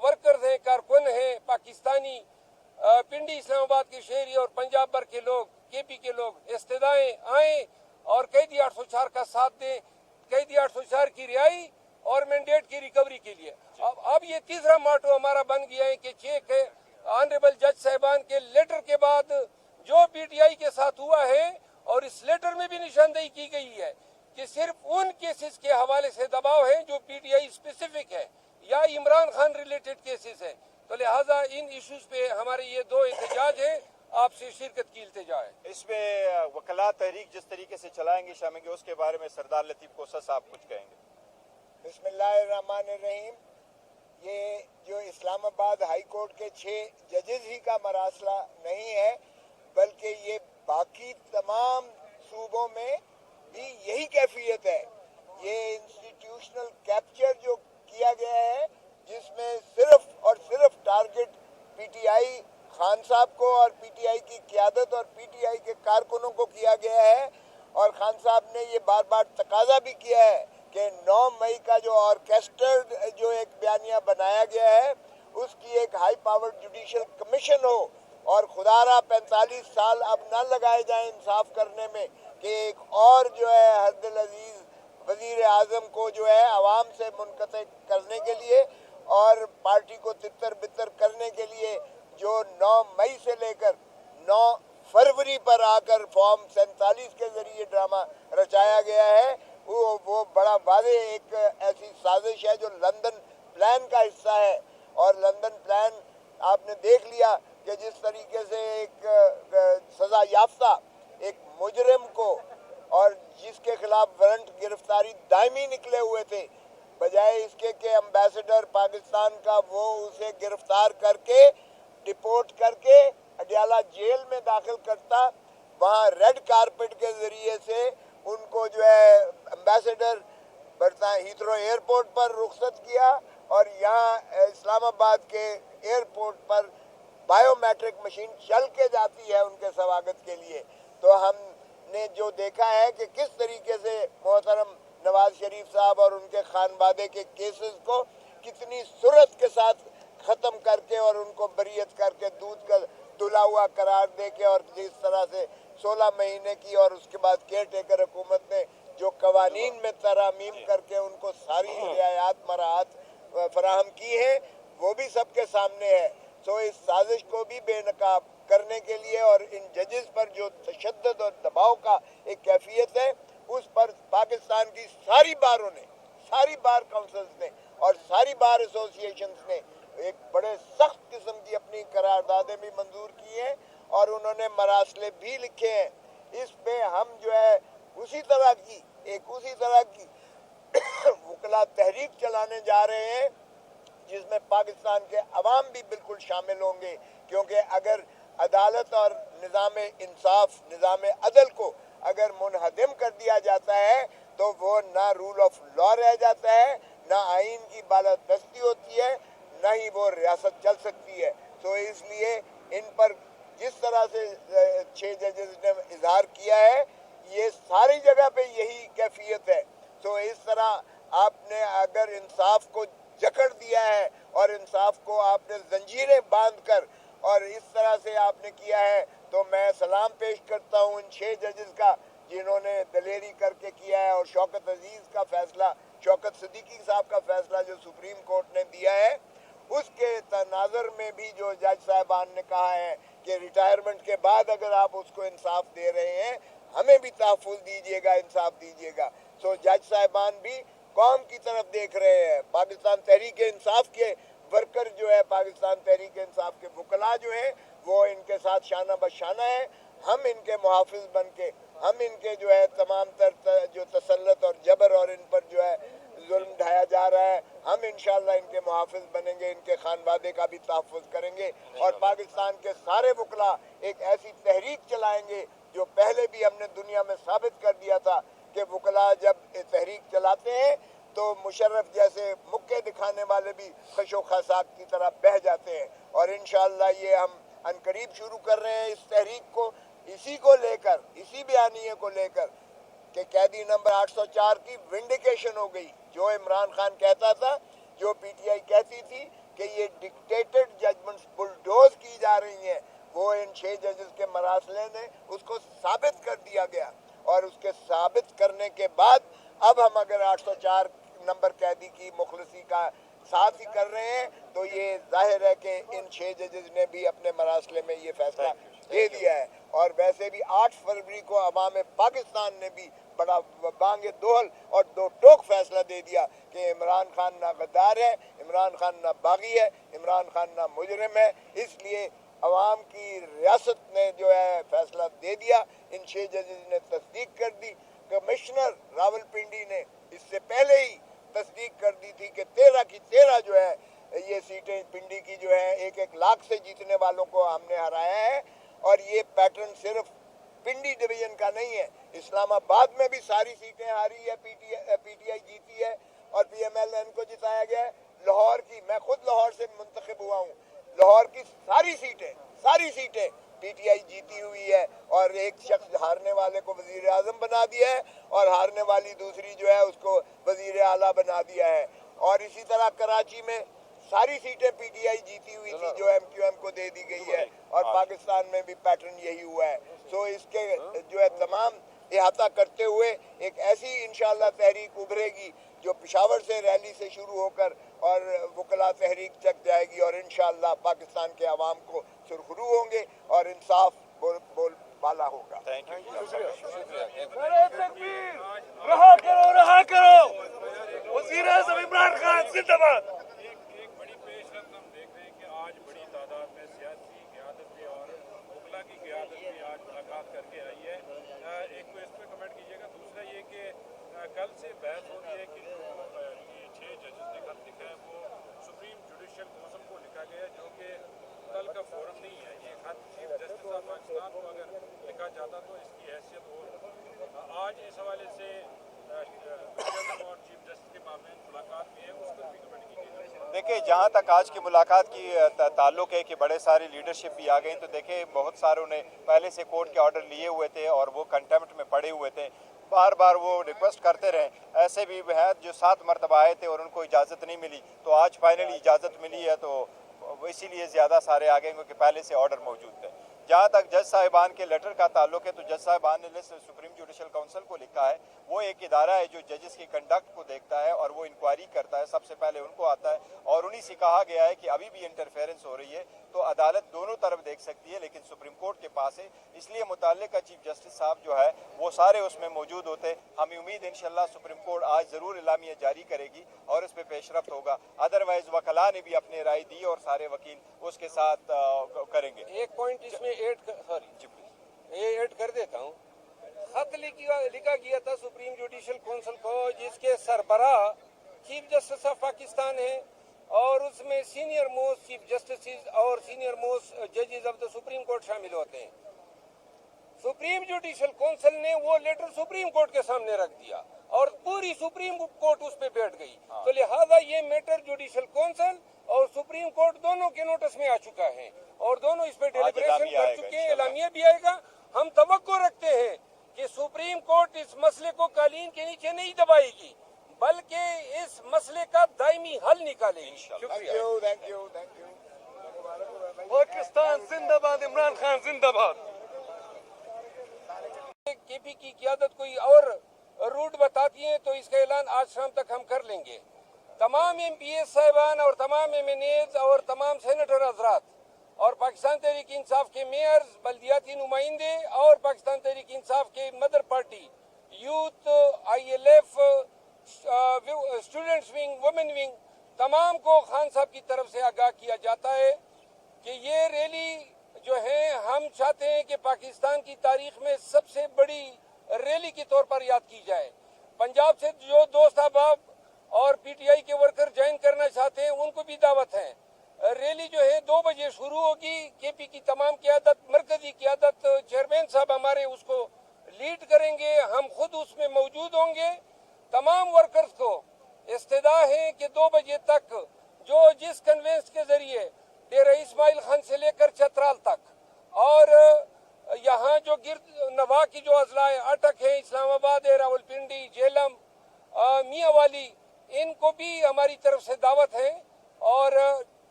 S1: ورکرز ہیں، کارکن ہیں، پاکستانی، پنڈی اسلام آباد کے شہری اور پنجاب بھر کے لوگ، کے پی کے لوگ استدعائیں آئیں اور قیدی 804 کا ساتھ دیں، قیدی 804 کی رہائی اور مینڈیٹ کی ریکوری کے لیے۔ اب یہ تیسرا ماٹو ہمارا بن گیا ہے کہ 6 آنریبل جج صاحبان کے لیٹر کے بعد جو پی ٹی آئی کے ساتھ ہوا ہے، اور اس لیٹر میں بھی نشاندہی کی گئی ہے कि सिर्फ उन केसेस के हवाले से दबाव है जो पीटीआई स्पेसिफिक है या इमरान खान रिलेटेड केसेस है। तो लिहाजा इन इश्यूज पे हमारे ये दो एहतजाज है, आपसे शिरकत की इल्तिजा है।
S2: इसमें वकला तहरीक जिस तरीके से चलाएंगे शामिल उसके बारे में सरदार लतीफ कोसा साहब कुछ कहेंगे।
S3: बिस्मिल्लाहिर्रहमानिर्रहीम। ये जो इस्लामाबाद हाई कोर्ट के 6 जजेस ही का मरासला नहीं है, बल्कि ये बाकी तमाम सूबों में भी यही कैफियत है। ये इंस्टीट्यूशनल कैप्चर जो किया गया है, जिसमें सिर्फ और सिर्फ टारगेट पीटीआई खान साहब को और पीटीआई की क़यादत और पीटीआई के कारकुनों को किया गया है। और खान साहब ने ये बार बार तकाजा भी किया है कि 9 मई का जो ऑर्केस्ट्रेड जो एक बयानिया बनाया गया है, उसकी एक हाई पावर्ड जुडिशल कमीशन हो और खुदारा 45 साल अब न लगाए जाएं इंसाफ करने में कि एक और जो है हरदिल अजीज वजीर आजम को जो है आवाम से मुनक़ते करने के लिए और पार्टी को तितर बितर करने के लिए जो 9 मई से लेकर 9 फरवरी पर आकर फॉर्म 47 के जरिए ड्रामा रचाया गया है, वो बड़ा वादे एक ऐसी साजिश है जो लंदन प्लान का हिस्सा है। और लंदन प्लान आपने देख लिया कि जिस तरीके से एक सजा याफ्ता एक मुजरिम को और जिसके खिलाफ वारंट गिरफ्तारी दायमी निकले हुए थे, बजाय इसके कि एम्बेसडर पाकिस्तान का वो उसे गिरफ्तार करके डिपोर्ट करके अडियाला जेल में दाखिल करता, वहाँ रेड कारपेट के जरिए से उनको जो है एम्बेसडर हीथ्रो एयरपोर्ट पर रुखसत किया और यहाँ इस्लामाबाद के एयरपोर्ट पर बायोमेट्रिक मशीन चल के जाती है उनके स्वागत के लिए। तो हमने जो देखा है कि किस तरीके से मोहतरम नवाज शरीफ साहब और उनके खानवादे के केसेस को कितनी सुरत के साथ ख़त्म करके और उनको बरीयत करके दूध का धुला हुआ करार दे के, और जिस तरह से 16 महीने की और उसके बाद केयर टेकर हुकूमत ने जो कवानीन में तरामीम करके उनको सारी रियायत मराहत फराहम की है, वो भी सबके सामने है। तो इस साजिश को भी बेनकाब करने के लिए और इन जजेस पर जो तशद्दुद और दबाव का एक कैफियत है, उस पर पाकिस्तान की सारी बारों ने, सारी बार काउंसिल्स ने और सारी बार एसोसिएशंस ने एक बड़े सख्त किस्म की अपनी करारदादें भी मंजूर की हैं और उन्होंने मरासले भी लिखे हैं। इस पे हम जो है उसी तरह की वकला तहरीक चलाने जा रहे हैं, जिसमें पाकिस्तान के अवाम भी बिल्कुल शामिल होंगे, क्योंकि अगर अदालत और निज़ाम इंसाफ, निज़ाम अदल को अगर मुनहदम कर दिया जाता है तो वो ना रूल ऑफ लॉ रह जाता है, ना आइन की बालादस्ती होती है, ना ही वो रियासत चल सकती है। तो इसलिए इन पर जिस तरह से 6 जजेस ने इजहार किया है, ये सारी जगह पे यही कैफियत है। तो इस तरह आपने अगर इंसाफ को जकड़ दिया है और इंसाफ को आपने जंजीरें बांध कर और इस तरह से आपने किया है, तो मैं सलाम पेश करता हूँ इन 6 जजेस का जिन्होंने दलेरी करके किया है। और शौकत अजीज का फैसला, शौकत सिद्दीकी साहब का फैसला जो सुप्रीम कोर्ट ने दिया है, उसके तनाज़र में भी जो जज साहबान ने कहा है कि रिटायरमेंट के बाद अगर आप उसको इंसाफ दे रहे हैं, हमें भी तहफ़्फ़ुज़ दीजिएगा, इंसाफ दीजिएगा। तो जज साहबान भी कौम की तरफ देख रहे हैं। पाकिस्तान तहरीक इंसाफ के वर्कर जो है, पाकिस्तान तहरीक इंसाफ के वकला जो हैं, वो इनके साथ शाना बशाना है। हम इनके मुहाफिज बन के, हम इनके जो है तमाम तर जो तसल्लुत और जबर और इन पर जो है जुल्म ढाया जा रहा है, हम इंशाअल्लाह इनके मुहाफिज बनेंगे, इनके खानवादे का भी तहफ़्फ़ुज़ करेंगे और पाकिस्तान के सारे वकला एक ऐसी तहरीक चलाएंगे जो पहले भी हमने दुनिया में साबित कर दिया था कि वकला जब तहरीक चलाते हैं तो मुशर्रफ जैसे मुक्के दिखाने वाले भी खशो खसाक की तरह बह जाते हैं। और इंशाअल्लाह ये हम अनकरीब शुरू कर रहे हैं इस तहरीक को, इसी को लेकर, इसी बयानिए को लेकर कि कैदी नंबर 804 की विंडिकेशन हो गई। जो इमरान खान कहता था, जो पीटीआई कहती थी कि ये डिक्टेटेड जजमेंट्स बुलडोज की जा रही हैं, वो इन 6 जजेस के मरासले ने उसको साबित कर दिया गया। और उसके साबित करने के बाद अब हम अगर 804 नंबर कैदी की मुखलसी का साथ ही कर रहे हैं, तो ये जाहिर है कि इन 6 जजेस ने भी अपने मरासले में ये फैसला दे दिया है। اور ویسے بھی 8 فروری کو عوام پاکستان نے بھی بڑا بانگ دوہل اور دو ٹوک فیصلہ دے دیا کہ عمران خان نہ غدار ہے، عمران خان نہ باغی ہے، عمران خان نہ مجرم ہے. اس لیے عوام کی ریاست نے جو ہے فیصلہ دے دیا. ان 6 ججز نے تصدیق کر دی. کمشنر راول پنڈی نے اس سے پہلے ہی تصدیق کر دی تھی کہ 13 کی 13 جو ہے یہ سیٹیں پنڈی کی جو ہے 1-1 لاکھ سے جیتنے والوں کو ہم نے ہرایا ہے. اور یہ پیٹرن صرف پنڈی ڈویژن کا نہیں ہے، اسلام آباد میں بھی ساری سیٹیں ہاری ہے، پی ٹی آئی جیتی ہے اور پی ایم ایل این کو جتایا گیا ہے. لاہور کی، میں خود لاہور سے منتخب ہوا ہوں، لاہور کی ساری سیٹیں پی ٹی آئی جیتی ہوئی ہے اور ایک شخص ہارنے والے کو وزیر اعظم بنا دیا ہے اور ہارنے والی دوسری جو ہے اس کو وزیر اعلیٰ بنا دیا ہے. اور اسی طرح کراچی میں ساری سیٹیں پی ٹی آئی جیتی ہوئی تھی جو ایم کیو ایم کو دے دی گئی ہے اور پاکستان میں بھی پیٹرن یہی ہوا ہے. سو اس کے جو ہے تمام احاطہ کرتے ہوئے ایک ایسی انشاءاللہ تحریک ابھرے گی جو پشاور سے ریلی سے شروع ہو کر اور وکلا تحریک تک جائے گی اور انشاءاللہ پاکستان کے عوام کو سرخرو ہوں گے اور انصاف بول بالا ہوگا.
S4: نعرہ تکبیر! رہا کرو وزیر اعظم عمران خان زندہ باد.
S5: ایک بڑی پیش رفت ہم دیکھ رہے ہیں کہ آج بڑی تعداد میں سیاسی قیادت اور وکلا کی قیادت بھی آج ملاقات کر کے آئی ہے. ایک تو اس پہ کمنٹ کیجیے گا. دوسرا یہ کہ کل سے بحث ہو رہی ہے کہ یہ 6 ججز نے خط لکھا ہے وہ سپریم جوڈیشل کونسل کو لکھا گیا ہے جو کہ کل کا فورم نہیں ہے. یہ خط چیف جسٹس آف پاکستان کو اگر لکھا جاتا تو اس کی حیثیت اور آج اس حوالے سے اور چیف جسٹس کے مابین ملاقات بھی ہے، اس پر بھی کمنٹ کیجیے گا.
S2: دیکھیں جہاں تک آج کی ملاقات کی تعلق ہے کہ بڑے ساری لیڈرشپ بھی آ گئی تو دیکھیں بہت ساروں نے پہلے سے کورٹ کے آرڈر لیے ہوئے تھے اور وہ کنٹیمپٹ میں پڑے ہوئے تھے. بار بار وہ ریکویسٹ کرتے رہے. ایسے بھی ہیں جو 7 مرتبہ آئے تھے اور ان کو اجازت نہیں ملی تو آج فائنلی اجازت ملی ہے تو اسی لیے زیادہ سارے آ گئے کیونکہ پہلے سے آرڈر موجود تھے. جہاں تک جج صاحبان کے لیٹر کا تعلق ہے تو جج صاحبان نے سپریم جوڈیشل کونسل کو لکھا ہے. وہ ایک ادارہ ہے جو ججز کی کنڈکٹ کو دیکھتا ہے اور وہ انکوائری کرتا ہے. سب سے پہلے ان کو آتا ہے اور انہی سے کہا گیا ہے کہ ابھی بھی انٹرفیرنس ہو رہی ہے تو عدالت دونوں طرف دیکھ سکتی ہے لیکن سپریم کورٹ کے پاس ہے. اس لیے متعلقہ چیف جسٹس صاحب جو ہے وہ سارے اس میں موجود ہوتے. ہمیں امید انشاءاللہ سپریم کورٹ آج ضرور اعلامیہ جاری کرے گی اور اس پہ پیش رفت ہوگا. ادروائز وکلاء نے بھی اپنے رائے دی اور سارے وکیل اس کے ساتھ کریں گے.
S1: ایک پوائنٹ اس میں ایڈ کر دیتا ہوں. خط لکھا گیا تھا سپریم جوڈیشل کونسل کو جس کے سربراہ چیف جسٹس آف پاکستان ہیں اور اس میں سینئر موسٹ چیف جسٹس اور سینئر موسٹ ججز آف دا سپریم کورٹ شامل ہوتے ہیں. سپریم جوڈیشل کونسل نے وہ لیٹر سپریم کورٹ کے سامنے رکھ دیا اور پوری سپریم کورٹ اس پہ بیٹھ گئی. تو لہذا یہ میٹر جوڈیشل کونسل اور سپریم کورٹ دونوں کے نوٹس میں آ چکا ہے اور دونوں اس پہ ڈیلیبریشن کر چکے ہیں. اعلامیہ بھی آئے گا. ہم توقع رکھتے ہیں کہ سپریم کورٹ اس مسئلے کو قالین کے نیچے نہیں دبائے گی بلکہ اس مسئلے کا دائمی حل نکالے گی.
S3: Thank you.
S4: پاکستان زندہ باد، عمران خان زندہ باد.
S1: کے پی کی قیادت کوئی اور روٹ بتاتی ہے تو اس کا اعلان آج شام تک ہم کر لیں گے. تمام ایم پی ایس صاحبان اور تمام ایم این ایز اور تمام سینیٹر حضرات اور پاکستان تحریک انصاف کے میئرز، بلدیاتی نمائندے اور پاکستان تحریک انصاف کے mother party, youth, I L F, students wing, women wing, تمام کو خان صاحب کی طرف سے آگاہ کیا جاتا ہے کہ یہ ریلی جو ہے ہم چاہتے ہیں کہ پاکستان کی تاریخ میں سب سے بڑی ریلی کے طور پر یاد کی جائے. پنجاب سے جو دوست احباب اور پی ٹی آئی کے ورکر جوائن کرنا چاہتے ہیں ان کو بھی دعوت ہے. ریلی جو ہے 2 بجے شروع ہوگی. کے پی کی تمام قیادت، مرکزی قیادت، چیئرمین صاحب ہمارے اس کو لیڈ کریں گے. ہم خود اس میں موجود ہوں گے. تمام ورکرز کو استدعا ہے کہ 2 بجے تک جو جس کنوینس کے ذریعے ڈیرہ اسماعیل خان سے لے کر چترال تک اور یہاں جو گرد نواح کی جو اضلاع اٹک ہے، اسلام آباد ہے، راول پنڈی، جیلم، میاں والی، ان کو بھی ہماری طرف سے دعوت ہے اور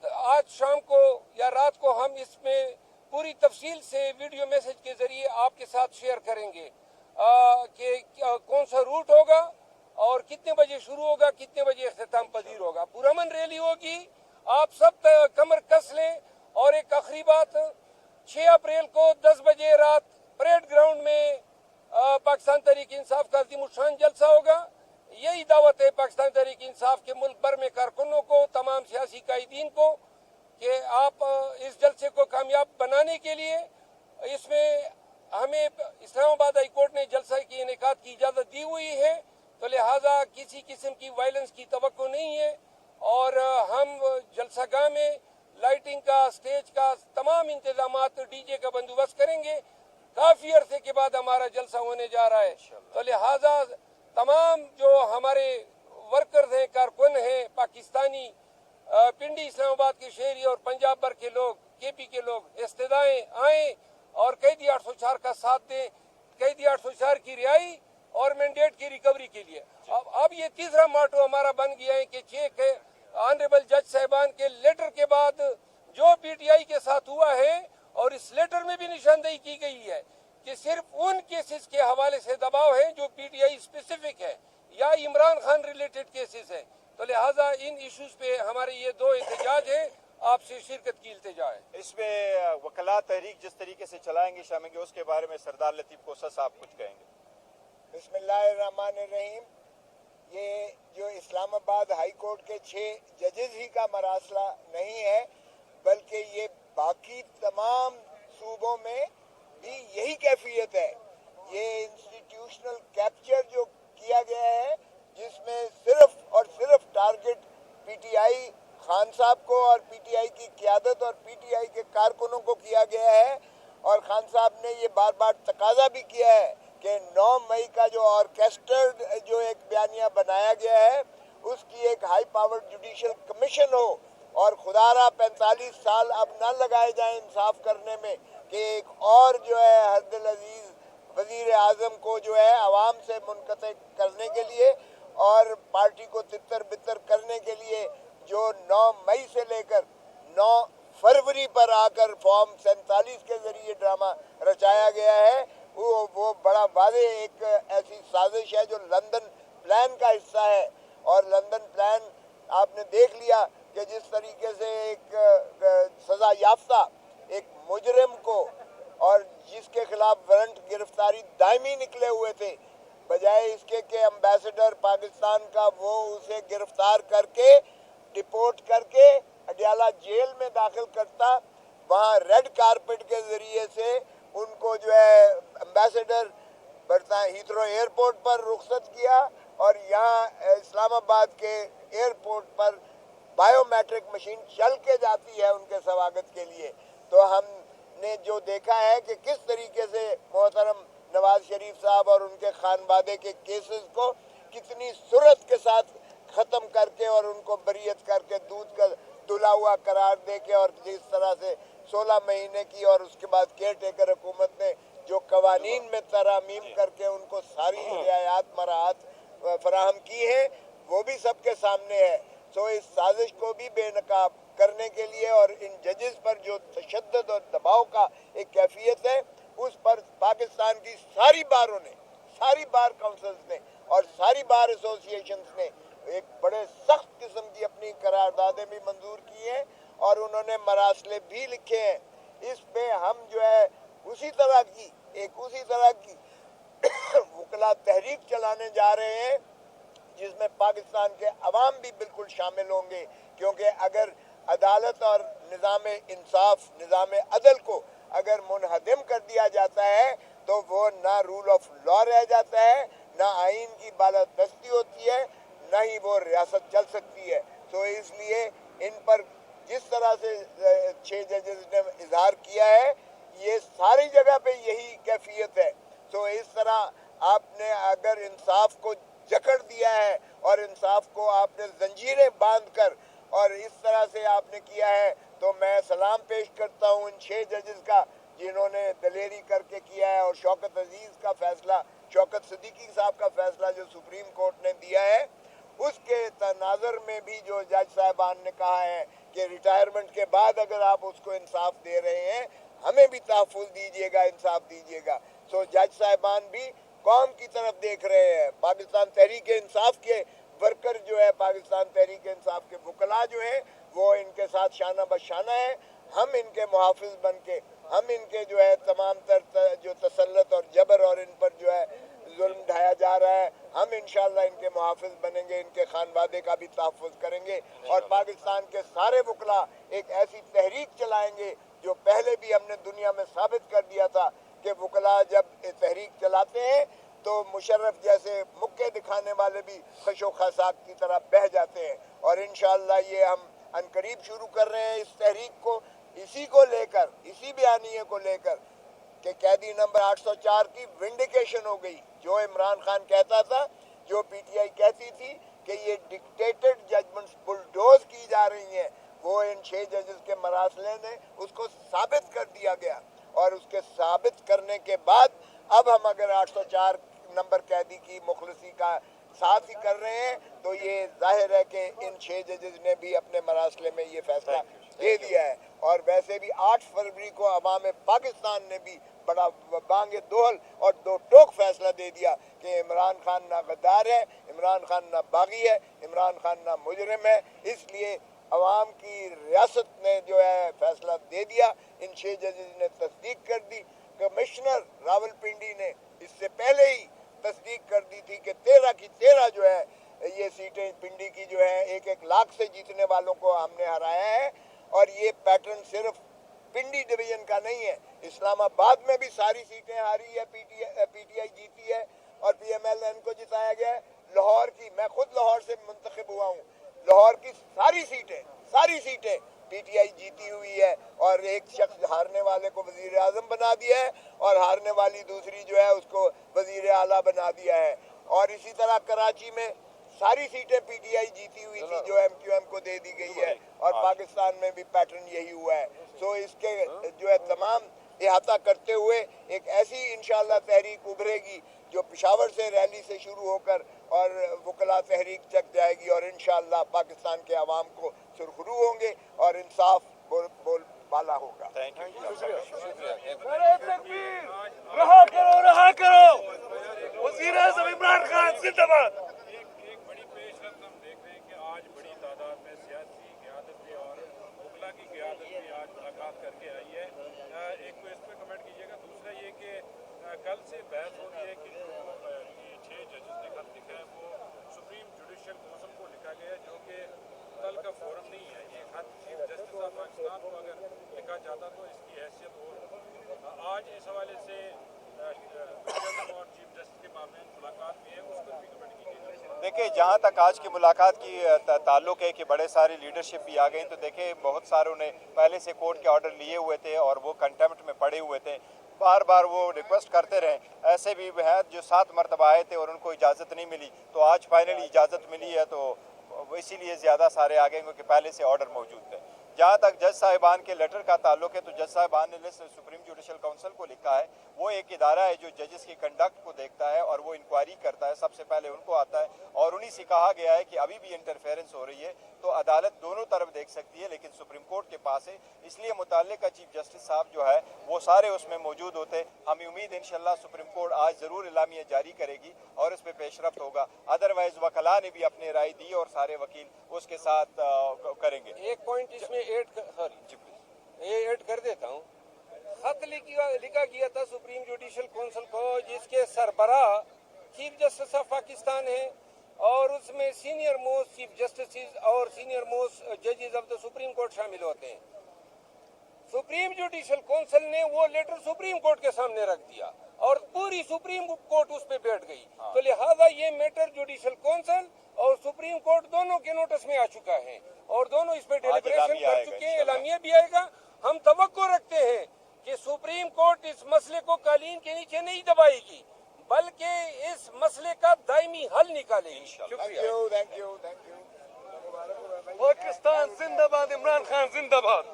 S1: آج شام کو یا رات کو ہم اس میں پوری تفصیل سے ویڈیو میسج کے ذریعے آپ کے ساتھ شیئر کریں گے کہ کون سا روٹ ہوگا اور کتنے بجے شروع ہوگا، کتنے بجے اختتام پذیر ہوگا. پرامن ریلی ہوگی. آپ سب کمر کس لیں. اور ایک آخری بات، 6 अप्रैल को 10 बजे रात परेड ग्राउंड में पाकिस्तान तहरीक इंसाफ का अज़ीमुश्शान जलसा होगा। यही दावत है पाकिस्तान तहरीक इंसाफ के मुल्क भर में कारकुनों को, तमाम सियासी कायदीन को, कि आप इस जलसे को कामयाब बनाने के लिए, इसमें हमें इस्लामाबाद हाई कोर्ट ने जलसा की इनेकाद की इजाज़त दी हुई है, तो लिहाजा किसी किस्म की वायलेंस की तवक्को नहीं है। और हम जलसागाह में लाइटिंग का, स्टेज का तमाम इंतजामात, डीजे का बंदोबस्त करेंगे। काफी अरसे के बाद हमारा जलसा होने जा रहा है, तो लिहाजा तमाम जो हमारे वर्कर्स हैं, कारकुन हैं, पाकिस्तानी, पिंडी इस्लामाबाद के शहरी और पंजाब भर के लोग, केपी के लोग इस्तेदाएं आए और कैदी 804 का साथ दें, कैदी 804 की रिहाई और मैंडेट की रिकवरी के लिए। अब ये तीसरा मोटो हमारा बन गया है कि 6 ऑनरेबल जज साहिबान के लेटर के बाद जो पीटीआई के साथ हुआ है, और इस लेटर में भी निशानदेही की गई है कि सिर्फ उन केसेस के हवाले से दबाव है जो पीटीआई स्पेसिफिक है या इमरान खान रिलेटेड केसेस है। तो लिहाजा इन इश्यूज पे हमारे ये 2 एहतजाज है, आपसे शिरकत की इल्तिजा है।
S2: इसमें वकला तहरीक जिस तरीके से चलाएंगे शामिल, उसके बारे में सरदार लतीफ कोसा साहब कुछ कहेंगे।
S3: बिस्मिल्लाहिर्रहमानिर्रहीम। ये जो इस्लामाबाद हाई कोर्ट के 6 जजेस ही का मरासला नहीं है, बल्कि ये बाकी तमाम सूबों में भी यही कैफियत है। ये इंस्टीट्यूशनल कैप्चर जो किया गया है, जिसमें सिर्फ और सिर्फ टारगेट पीटीआई खान साहब को और पीटीआई की क़यादत और पीटीआई के कारकुनों को किया गया है। और खान साहब ने ये बार बार तकाजा भी किया है कि 9 मई का जो ऑर्केस्ट्रेड जो एक बयानिया बनाया गया है, उसकी एक हाई पावर्ड जुडिशल कमीशन हो, और खुदारा 45 साल अब न लगाए जाएं इंसाफ करने में कि एक और जो है हरदिल अजीज वजीर आजम को जो है आवाम से मुनक़ते करने के लिए और पार्टी को तितर बितर करने के लिए जो 9 मई से लेकर 9 फरवरी पर आकर फॉर्म 47 के जरिए ड्रामा रचाया गया है, वो बड़ा वादे एक ऐसी साजिश है जो लंदन प्लान का हिस्सा है। और लंदन प्लान आपने देख लिया कि जिस तरीके से एक सजा याफ्ता एक मुजरिम को, और जिसके खिलाफ वारंट गिरफ्तारी दायमी निकले हुए थे, बजाय इसके कि एम्बेसडर पाकिस्तान का वो उसे गिरफ्तार करके डिपोर्ट करके अडियाला जेल में दाखिल करता, वहाँ रेड कारपेट के जरिए से उनको जो है एम्बेसडर हीथ्रो एयरपोर्ट पर रुखसत किया, और यहाँ इस्लामाबाद के एयरपोर्ट पर बायोमेट्रिक मशीन चल के जाती है उनके स्वागत के लिए। तो हमने जो देखा है कि किस तरीके से मोहतरम नवाज शरीफ साहब और उनके खानवादे के केसेस को कितनी सुरत के साथ ख़त्म करके और उनको बरीयत करके दूध का धुला हुआ करार दे के, और जिस तरह से 16 महीने की और उसके बाद केयर टेकर हुकूमत ने जो कवानीन में तरामीम करके उनको सारी रियायत मराहत फराहम की है, वो भी सबके सामने है। तो इस साजिश को भी बेनकाब करने के लिए और इन जजेस पर जो तशद्दुद और दबाव का एक कैफियत है, उस पर पाकिस्तान की सारी बारों ने, सारी बार काउंसिल्स ने और सारी बार एसोसिएशंस ने एक बड़े सख्त किस्म की अपनी करारदादें भी मंजूर की हैं और उन्होंने मरासले भी लिखे हैं। इस पे हम जो है उसी तरह की वकला तहरीक चलाने जा रहे हैं, जिसमें पाकिस्तान के अवाम भी बिल्कुल शामिल होंगे, क्योंकि अगर अदालत और निज़ाम इंसाफ, निज़ाम अदल को अगर मुनहदम कर दिया जाता है तो वो ना रूल ऑफ लॉ रह जाता है, ना आइन की बालादस्ती होती है, ना ही वो रियासत चल सकती है। तो इसलिए इन पर जिस तरह से 6 जजेस ने इजहार किया है, ये सारी जगह पे यही कैफियत है। तो इस तरह आपने अगर इंसाफ को जकड़ दिया है और इंसाफ को आपने जंजीरें बांध कर और इस तरह से आपने किया है, तो मैं सलाम पेश करता हूँ उन 6 जजेस का जिन्होंने दलेरी करके किया है। और शौकत अजीज का फैसला, शौकत सिद्दीकी साहब का फैसला जो सुप्रीम कोर्ट ने दिया है, उसके तनाजर में भी जो जज साहबान ने कहा है कि रिटायरमेंट के बाद अगर आप उसको इंसाफ दे रहे हैं, हमें भी तहफ़्फ़ुज़ दीजिएगा, इंसाफ दीजिएगा। तो जज साहबान भी कौम की तरफ देख रहे हैं। पाकिस्तान तहरीक इंसाफ के वर्कर जो है, पाकिस्तान तहरीक इंसाफ के वकला जो हैं, वो इनके साथ शाना बशाना है। हम इनके मुहाफिज बन के हम इनके जो है तमाम तर जो तसल्लुत और जबर और इन पर जो है जुल्म ढाया जा रहा है, हम इंशाल्लाह इनके मुहाफिज बनेंगे, इनके खानवादे का भी तहफ़्फ़ुज़ करेंगे और पाकिस्तान के सारे वकला एक ऐसी तहरीक चलाएंगे जो पहले भी हमने दुनिया में साबित कर दिया था कि वकला जब तहरीक चलाते हैं तो मुशर्रफ जैसे मुक्के दिखाने वाले भी खशो खसाक की तरह बह जाते हैं। और इंशाअल्लाह ये हम अनकरीब शुरू कर रहे हैं इस तहरीक को, इसी को लेकर, इसी बयानिए को लेकर कि कैदी नंबर 804 की विंडिकेशन हो गई। जो इमरान खान कहता था, जो पीटीआई कहती थी कि ये डिक्टेटेड जजमेंट्स बुलडोज की जा रही हैं, वो इन 6 जजेस के मरासले ने उसको साबित कर दिया गया। और उसके साबित करने के बाद अब हम अगर 804 नंबर कैदी की मुखलसी का साथ ही कर रहे हैं तो ये जाहिर है कि इन 6 जजेस ने भी अपने मरासले में ये फैसला दे दिया है। और वैसे भी 8 फरवरी को अवाम पाकिस्तान ने भी बड़ा बांगे दोहल और दो टोक फैसला दे दिया कि इमरान खान ना गद्दार है, इमरान खान ना बागी है, इमरान खान ना मुजरिम है। इसलिए अवाम की रियासत ने जो है फैसला दे दिया, इन 6 जजेस ने तस्दीक कर दी। कमिश्नर रावलपिंडी ने इससे पहले ही तस्दीक कर दी थी कि 13 की 13 जो है ये सीटें पिंडी की जो है 1-1 लाख से जीतने वालों को हमने हराया है। और ये पैटर्न सिर्फ पिंडी डिवीजन का नहीं है, इस्लामाबाद में भी सारी सीटें हारी है, पीटीआई जीती है और पीएमएलएन को जिताया गया है। लाहौर की, मैं खुद लाहौर से मुंतखब हुआ हूँ, लाहौर की सारी सीटें पीटीआई जीती हुई है और एक शख्स हारने वाले को वजीर आजम बना दिया है और हारने वाली दूसरी जो है उसको वजीर आला बना दिया है। और इसी तरह कराची में सारी सीटें पीटीआई जीती हुई थी जो एमक्यूएम को दे दी गई है और पाकिस्तान में भी पैटर्न यही हुआ है। सो इसके जो है तमाम इहाता करते हुए एक ऐसी इंशाअल्लाह तहरीक उभरेगी जो पेशावर से रैली से शुरू होकर और वकला तहरीक तक जाएगी और इंशाअल्लाह पाकिस्तान के अवाम को सुरखरू होंगे और इंसाफ बोल बाला होगा।
S2: Thank you.
S4: नारे तकबीर, रहा करो वज़ीर आज़म इमरान खान जिंदाबाद।
S5: एक बड़ी पेशरफ्त हम देख रहे हैं कि आज बड़ी तादाद में सियासी क़यादत भी और वकला की क़यादत भी आज मुलाकात करके आई है। एक तो इस पर कमेंट कीजिएगा। दूसरा ये कि कल से बहस हो रही है कि जो ये 6 जजेस ने खत लिखा है वो सुप्रीम जुडिशल काउंसिल को लिखा गया है, जो कि कल का फोरम नहीं है। ये खत चीफ जस्टिस ऑफ पाकिस्तान को अगर लिखा जाता तो इसकी हैसियत और आज इस हवाले से और चीफ जस्टिस के मामले में मुलाकात भी है, उस पर भी कमेंट कीजिएगा।
S2: देखिए, जहाँ तक आज की मुलाकात की ताल्लुक है कि बड़े सारी लीडरशिप भी आ गई, तो देखिए बहुत सारों ने पहले से कोर्ट के ऑर्डर लिए हुए थे और वो कंटेम्प्ट में पड़े हुए थे, बार बार वो रिक्वेस्ट करते रहे। ऐसे भी हैं जो 7 मरतबा आए थे और उनको इजाज़त नहीं मिली, तो आज फाइनली इजाज़त मिली है, तो इसीलिए ज़्यादा सारे आ गए क्योंकि पहले से ऑर्डर मौजूद थे। जहाँ तक जज साहिबान के लेटर का ताल्लुक है, तो जज साहिबान ने सुप्रीम जुडिशल काउंसिल को लिखा है। वो एक इदारा है जो जजेस की कंडक्ट को देखता है और वो इंक्वायरी करता है, सबसे पहले उनको आता है और उन्हीं से कहा गया है कि अभी भी इंटरफेरेंस हो रही है तो अदालत दोनों तरफ देख सकती है, लेकिन सुप्रीम कोर्ट के पास है, इसलिए मुताल्लिका चीफ जस्टिस साहब जो है वो सारे उसमें मौजूद होते। हमें उम्मीद इंशाल्लाह सुप्रीम कोर्ट आज ज़रूर इलामिया जारी करेगी और इस पर पेशरफ्त होगा। अदरवाइज वकला ने भी अपनी राय दी और सारे वकील उसके साथ करेंगे।
S1: एक पॉइंट इसमें ऐड कर देता हूँ। खत लिखा गया था सुप्रीम जुडिशल काउंसिल को, जिसके सरबराह चीफ जस्टिस ऑफ पाकिस्तान है और उसमें सीनियर मोस्ट चीफ जस्टिस और सीनियर मोस्ट जजेस ऑफ द सुप्रीम कोर्ट शामिल होते हैं। सुप्रीम जुडिशल काउंसिल ने वो लेटर सुप्रीम कोर्ट के सामने रख दिया और पूरी सुप्रीम कोर्ट उस पे बैठ गई। तो लिहाजा ये मैटर जुडिशल काउंसिल और सुप्रीम कोर्ट दोनों के नोटिस में आ चुका है और दोनों इस पे डेलिब्रेशन कर चुके हैं, एलामिया भी आएगा। हम तवक्को रखते हैं कि सुप्रीम कोर्ट इस मसले को कालीन के नीचे नहीं दबाएगी, बल्कि इस मसले का दायमी हल निकालेगी। शुक्रिया।
S3: Thank you.
S4: पाकिस्तान जिंदाबाद, इमरान खान जिंदाबाद।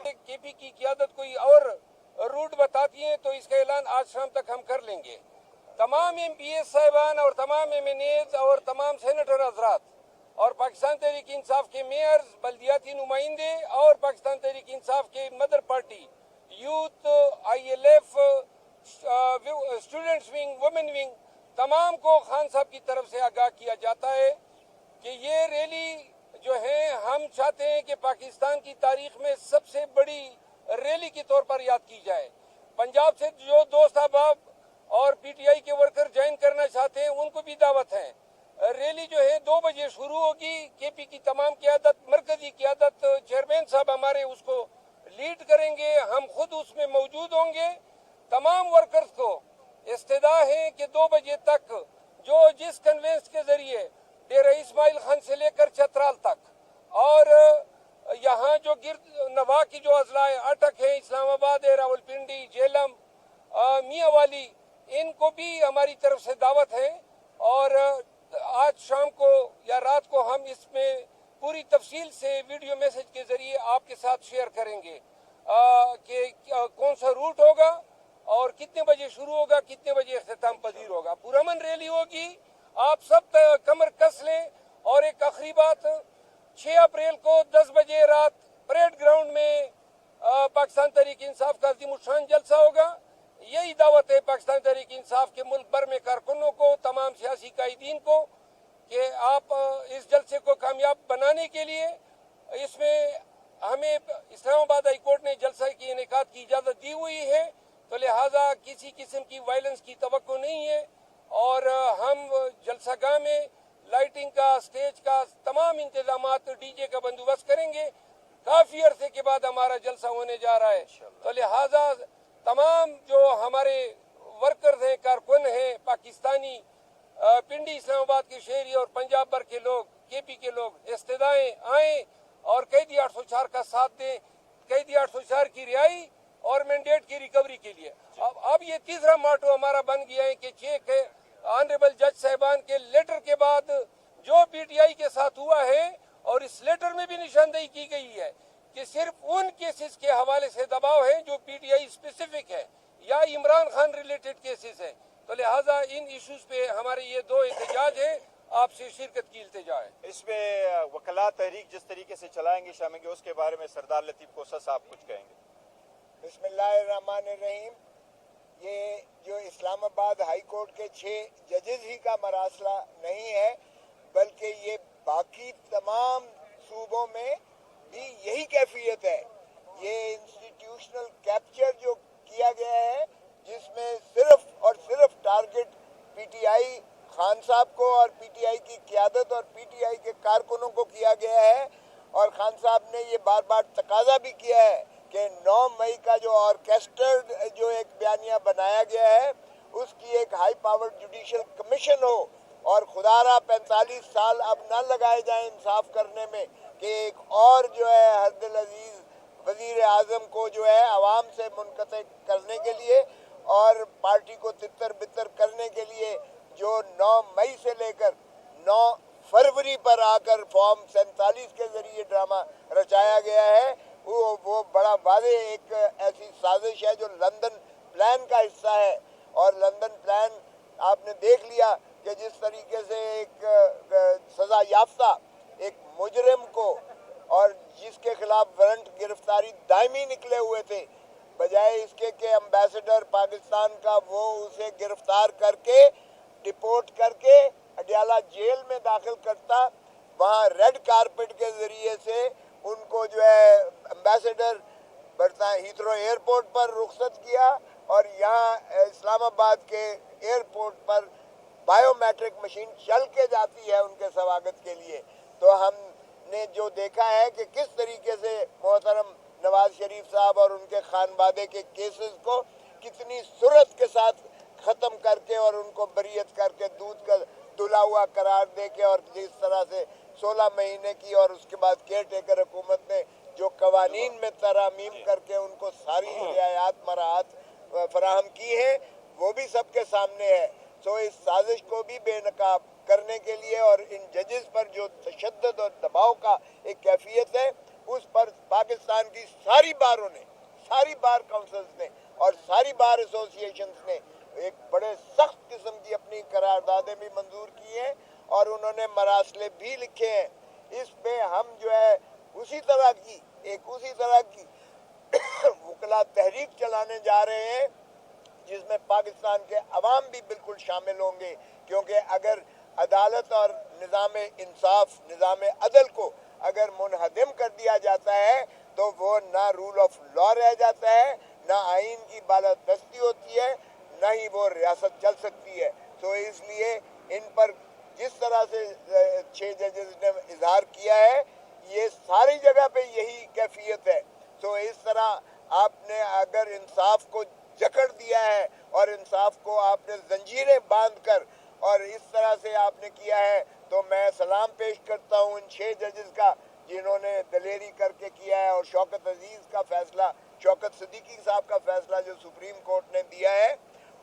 S1: केपी की क़यादत कोई और रूट बताती है तो इसका ऐलान आज शाम तक हम कर लेंगे। तमाम एमपीएस साहिबान और तमाम एमएनएज और तमाम सेनेटर हजरात और पाकिस्तान तहरीक इंसाफ के मेयर्स, बल्दियाती नुमाइंदे और पाकिस्तान तहरीक इंसाफ के mother party, youth, ILF, students wing, women wing, तमाम को खान साहब की तरफ से आगाह किया जाता है कि ये रैली जो है, हम चाहते हैं कि पाकिस्तान की तारीख में सबसे बड़ी रैली के तौर पर याद की जाए। पंजाब से जो दोस्त अहबाब और पीटीआई के वर्कर ज्वाइन करना चाहते हैं उनको भी दावत है। रैली जो है 2 बजे शुरू होगी। केपी की तमाम क़यादत, मरकजी क़यादत, चेयरमैन साहब हमारे उसको लीड करेंगे, हम खुद उसमें मौजूद होंगे। तमाम वर्कर्स को इस्तदा है कि 2 बजे तक जो जिस कन्वेंस के जरिए डेरा इस्माइल खान से लेकर चतराल तक और यहाँ जो गिर्द नवा की जो अजला अटक है, इस्लामाबाद है, रावलपिंडी, झेलम, मियाँवाली, इनको भी हमारी तरफ से दावत है। और आज शाम को या रात को हम इसमें पूरी तफसील से वीडियो मैसेज के जरिए आपके साथ शेयर करेंगे कि कौन सा रूट होगा और कितने बजे शुरू होगा, कितने बजे इख्तिताम पजीर होगा। पुरअमन रैली होगी, आप सब कमर कस लें। और एक आखिरी बात, 6 अप्रैल को 10 बजे रात परेड ग्राउंड में पाकिस्तान तहरीक इंसाफ का अज़ीमुश्शान जलसा होगा। यही दावत है पाकिस्तान तहरीक इंसाफ के मुल्क भर में कारकुनों को, तमाम सियासी कायदीन को, कि आप इस जलसे को कामयाब बनाने के लिए, इसमें हमें इस्लामाबाद हाई कोर्ट ने जलसा की इनेकाद की इजाज़त दी हुई है, तो लिहाजा किसी किस्म की वायलेंस की तवक्को नहीं है। और हम जलसागाह में लाइटिंग का, स्टेज का तमाम इंतजामात, डीजे का बंदोबस्त करेंगे। काफी अरसे के बाद हमारा जलसा होने जा रहा है, तो लिहाजा तमाम जो हमारे वर्कर्स हैं, कारकुन हैं, पाकिस्तानी, पिंडी इस्लामाबाद के शहरी और पंजाब भर के लोग, केपी के लोग इस्तदाएं आएँ और कैदी 804 का साथ दें, कैदी 804 की रिहाई और मैंडेट की रिकवरी के लिए। अब ये तीसरा माटो हमारा बन गया है कि 6 ऑनरेबल जज साहिबान के लेटर के बाद जो पीटीआई के साथ हुआ है, और इस लेटर में भी निशानदेही की गई है कि सिर्फ उन केसेस के हवाले से दबाव है जो पीटीआई स्पेसिफिक है या इमरान खान रिलेटेड केसेस है। तो लिहाजा इन इश्यूज पे हमारे ये 2 एहतजाज है, आपसे शिरकत की इल्तिजा है।
S2: इसमें वकला तहरीक जिस तरीके से चलाएंगे शामिल, उसके बारे में सरदार लतीफ कोसा साहब कुछ कहेंगे।
S3: बिस्मिल्लाहिर्रहमानिर्रहीम। ये जो इस्लामाबाद हाई कोर्ट के 6 जजेस ही का मरासला नहीं है, बल्कि ये बाकी तमाम सूबों में भी यही कैफियत है। ये इंस्टीट्यूशनल कैप्चर जो किया गया है, जिसमें सिर्फ और सिर्फ टारगेट पीटीआई खान साहब को और पीटीआई की क़यादत और पीटीआई के कारकुनों को किया गया है। और खान साहब ने ये बार बार तकाजा भी किया है कि 9 मई का जो ऑर्केस्ट्रेड जो एक बयानिया बनाया गया है, उसकी एक हाई पावर जुडिशल कमीशन हो और खुदारा 45 साल अब न लगाए जाएं इंसाफ करने में कि एक और जो है हरदिल अजीज वजीर आजम को जो है आवाम से मुनक़ते करने के लिए और पार्टी को तितर बितर करने के लिए जो 9 मई से लेकर 9 फरवरी पर आकर फॉर्म 47 के जरिए ड्रामा रचाया गया है, वो बड़ा वादे एक ऐसी साजिश है जो लंदन प्लान का हिस्सा है। और लंदन प्लान आपने देख लिया कि जिस तरीके से एक सजा याफ्ता एक मुजरिम को, और जिसके खिलाफ वारंट गिरफ्तारी दायमी निकले हुए थे, बजाय इसके कि एम्बेसडर पाकिस्तान का वो उसे गिरफ्तार करके डिपोर्ट करके अडियाला जेल में दाखिल करता, वहाँ रेड कारपेट के जरिए से उनको जो है एम्बेसडर हीथ्रो एयरपोर्ट पर रुखसत किया और यहाँ इस्लामाबाद के एयरपोर्ट पर बायोमेट्रिक मशीन चल के जाती है उनके स्वागत के लिए। तो हमने जो देखा है कि किस तरीके से मोहतरम नवाज शरीफ साहब और उनके खानवादे के केसेस को कितनी सुरत के साथ ख़त्म करके और उनको बरियत करके दूध का धुला हुआ करार दे के, और जिस तरह से 16 महीने की और उसके बाद केयर टेकर हुकूमत ने जो कवानीन में तरामीम करके उनको सारी रियायत मराहत फराहम की है, वो भी सबके सामने है। तो इस साजिश को भी बेनकाब करने के लिए और इन जजेस पर जो तशद्दुद और दबाव का एक कैफियत है, उस पर पाकिस्तान की सारी बारों ने, सारी बार काउंसिल्स ने और सारी बार एसोसिएशंस ने एक बड़े सख्त किस्म की अपनी करारदादें भी मंजूर की हैं और उन्होंने मरासले भी लिखे हैं। इस पे हम जो है उसी तरह की वकला तहरीक चलाने जा रहे हैं, जिसमें पाकिस्तान के अवाम भी बिल्कुल शामिल होंगे, क्योंकि अगर अदालत और निज़ाम इंसाफ, निज़ाम अदल को अगर मुनहदम कर दिया जाता है तो वो ना रूल ऑफ लॉ रह जाता है, ना आइन की बालादस्ती होती है, ना ही वो रियासत चल सकती है। तो इसलिए इन पर जिस तरह से 6 जजेस ने इजहार किया है, ये सारी जगह पे यही कैफियत है। तो इस तरह आपने अगर इंसाफ को जकड़ दिया है और इंसाफ को आपने जंजीरें बांध कर और इस तरह से आपने किया है, तो मैं सलाम पेश करता हूँ इन 6 जजेस का जिन्होंने दलेरी करके किया है। और शौकत अजीज का फैसला, शौकत सिद्दीकी साहब का फैसला जो सुप्रीम कोर्ट ने दिया है,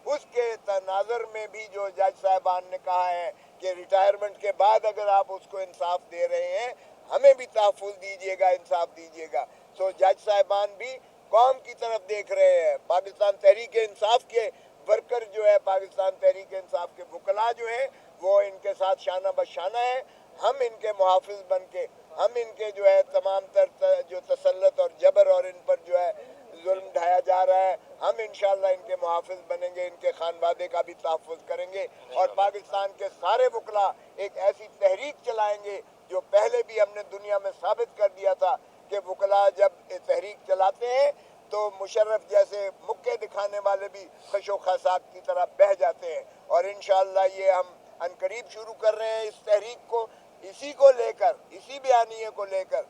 S3: उसके तनाजर में भी जो जज साहबान ने कहा है कि रिटायरमेंट के बाद अगर आप उसको इंसाफ दे रहे हैं, हमें भी तहफ़्फ़ुज़ दीजिएगा, इंसाफ दीजिएगा। सो जज साहबान भी कौम की तरफ देख रहे हैं। पाकिस्तान तहरीक इंसाफ के वर्कर जो है, पाकिस्तान तहरीक इंसाफ के वकला जो हैं, वो इनके साथ शाना बशाना है। हम इनके मुहाफिज बन के, हम इनके जो है तमाम तर जो तसल्लत और जबर और इन पर जो है जुल्म ढाया जा रहा है, हम इंशाल्लाह इनके मुहाफिज बनेंगे, इनके खानवादे का भी तहफ़्फ़ुज़ करेंगे और पाकिस्तान के सारे वकला एक ऐसी तहरीक चलाएंगे जो पहले भी हमने दुनिया में साबित कर दिया था कि वकला जब तहरीक चलाते हैं तो मुशर्रफ जैसे मुक्के दिखाने वाले भी खशो खसाक की तरह बह जाते हैं। और इंशाअल्लाह ये हम अनकरीब शुरू कर रहे हैं इस तहरीक को, इसी को लेकर, इसी बयानिए को लेकर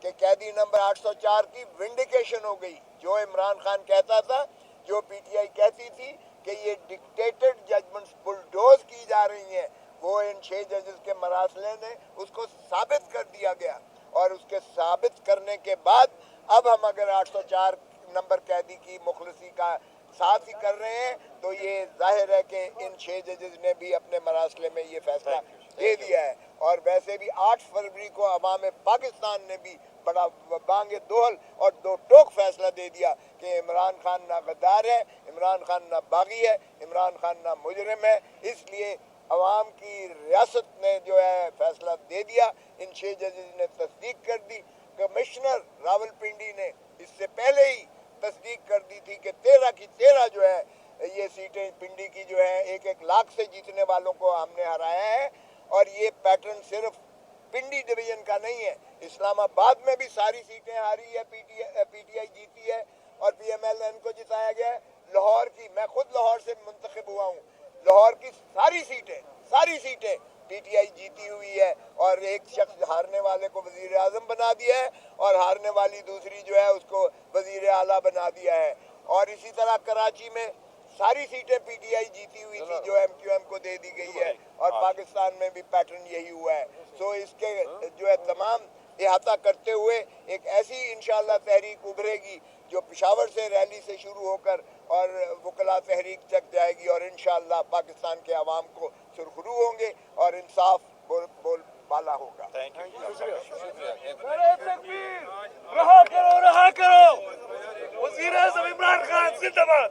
S3: कि कैदी नंबर 804 की विंडिकेशन हो गई। जो इमरान खान कहता था, जो पीटीआई कहती थी कि ये डिक्टेटेड जजमेंट्स बुलडोज की जा रही हैं, वो इन 6 जजेस के मरासले ने उसको साबित कर दिया गया। और उसके साबित करने के बाद अब हम अगर 804 नंबर कैदी की मुखलसी का साथ ही कर रहे हैं, तो ये जाहिर है कि इन 6 जजेस ने भी अपने मरासले में ये फैसला दे दिया है। और वैसे भी 8 फरवरी को अवाम पाकिस्तान ने भी बड़ा बांगे दोहल और दो टोक फैसला दे दिया कि इमरान खान ना गद्दार है, इमरान खान ना बागी है, इमरान खान ना मुजरिम है। इसलिए अवाम की रियासत ने जो है फैसला दे दिया। इन 6 जजेस ने तस्दीक कर दी। कमिश्नर रावलपिंडी ने इससे पहले ही तस्दीक कर दी थी कि 13 की 13 जो है ये सीटें पिंडी की जो है 1-1 लाख से जीतने वालों को हमने हराया है। और ये पैटर्न सिर्फ पिंडी डिवीजन का नहीं है, इस्लामाबाद में भी सारी सीटें हारी है, पीटीआई जीती है और पीएमएलएन को जिताया गया है। लाहौर की, मैं खुद लाहौर से मुंतखब हुआ हूँ, लाहौर की सारी सीटें पीटीआई जीती हुई है। और एक शख्स हारने वाले को वजीर आजम बना दिया है और हारने वाली दूसरी जो है उसको वजीर आला बना दिया है। और इसी तरह कराची में सारी सीटें पीटीआई जीती हुई थी जो एमक्यूएम को दे दी गई है। और पाकिस्तान में भी पैटर्न यही हुआ है। सो इसके जो है तमाम इहाता करते हुए एक ऐसी इंशाअल्लाह तहरीक उभरेगी जो पेशावर से रैली से शुरू होकर और वकला तहरीक तक जाएगी और इंशाअल्लाह पाकिस्तान के अवाम को सुरखरू होंगे और इंसाफ बोल बाला होगा।
S2: Thank you.
S4: रहा करो वज़ीर आज़म इमरान खान जिंदाबाद।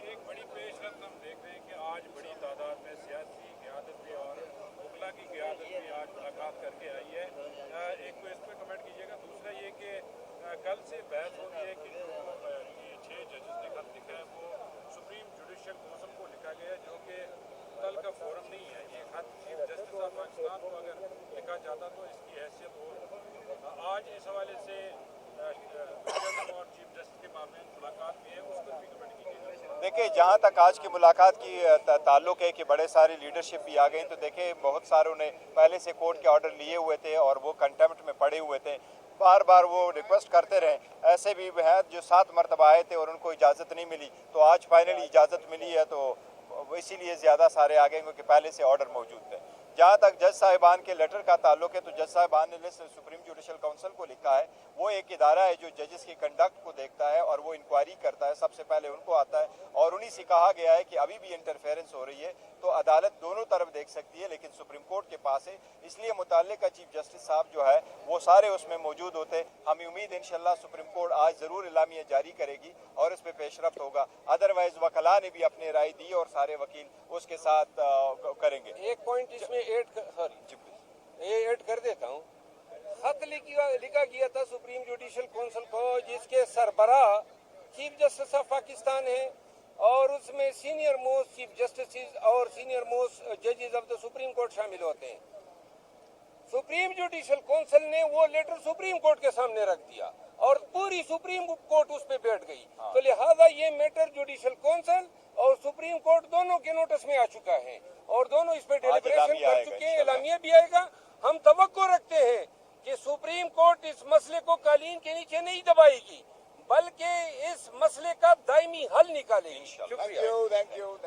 S5: एक बड़ी पेशरफ्त हम देख रहे हैं कि आज बड़ी तादाद में सियासी क़यादत भी और वकला की क़यादत भी आज मुलाकात करके आई है। एक तो इस पर कमेंट कीजिएगा। दूसरा ये कि कल से बहस हो रही है कि जो ये 6 जजेस ने खत लिखा है वो सुप्रीम जुडिशल काउंसिल को लिखा गया है, जो कि कल का फोरम नहीं है। ये खत चीफ जस्टिस ऑफ पाकिस्तान को अगर लिखा जाता तो इसकी हैसियत हो। आज इस हवाले से और चीफ जस्टिस के मामले में मुलाकात भी है, उस पर भी कमेंट कीजिएगा।
S2: देखिए, जहाँ तक आज की मुलाकात की ताल्लुक है कि बड़े सारी लीडरशिप भी आ गई, तो देखिए बहुत सारों ने पहले से कोर्ट के ऑर्डर लिए हुए थे और वो कंटेम्प्ट में पड़े हुए थे। बार बार वो रिक्वेस्ट करते रहे। ऐसे भी हैं जो 7 मरतबा आए थे और उनको इजाज़त नहीं मिली, तो आज फाइनली इजाज़त मिली है, तो इसीलिए ज़्यादा सारे आ गए क्योंकि पहले से ऑर्डर मौजूद थे। जहाँ तक जज साहिबान के लेटर का ताल्लुक है, तो जज साहिबान ने सुप्रीम जुडिशल काउंसिल को लिखा है। वो एक इदारा है जो जजेस की कंडक्ट को देखता है और वो इंक्वायरी करता है, सबसे पहले उनको आता है। और उन्हीं से कहा गया है कि अभी भी इंटरफेरेंस हो रही है तो अदालत दोनों तरफ देख सकती है, लेकिन सुप्रीम कोर्ट के पास है। इसलिए मुताल्लिका चीफ जस्टिस साहब जो है वो सारे उसमें मौजूद होते। हमें उम्मीद है इंशाल्लाह सुप्रीम कोर्ट आज ज़रूर इलामिया जारी करेगी और इस पर पेशरफ्त होगा। अदरवाइज वकला ने भी अपनी राय दी और सारे वकील उसके साथ करेंगे।
S1: एक पॉइंट इसमें ऐड कर देता हूँ। खत लिखा गया था सुप्रीम जुडिशल काउंसिल को, जिसके सरबराह चीफ जस्टिस ऑफ पाकिस्तान है और उसमें सीनियर मोस्ट चीफ जस्टिस और सीनियर मोस्ट जजेस ऑफ द सुप्रीम कोर्ट शामिल होते हैं। सुप्रीम जुडिशल काउंसिल ने वो लेटर सुप्रीम कोर्ट के सामने रख दिया और पूरी सुप्रीम कोर्ट उस पे बैठ गई। तो लिहाजा ये मैटर जुडिशल काउंसिल और सुप्रीम कोर्ट दोनों के नोटिस में आ चुका है और दोनों इस पे डेलिब्रेशन कर चुके हैं, एलामिया भी आएगा। हम तवक्को रखते हैं कि सुप्रीम कोर्ट इस मसले को कालीन के नीचे नहीं दबाएगी बल्कि इस मसले का दायमी हल निकालेगी। शुक्रिया।
S3: Thank you.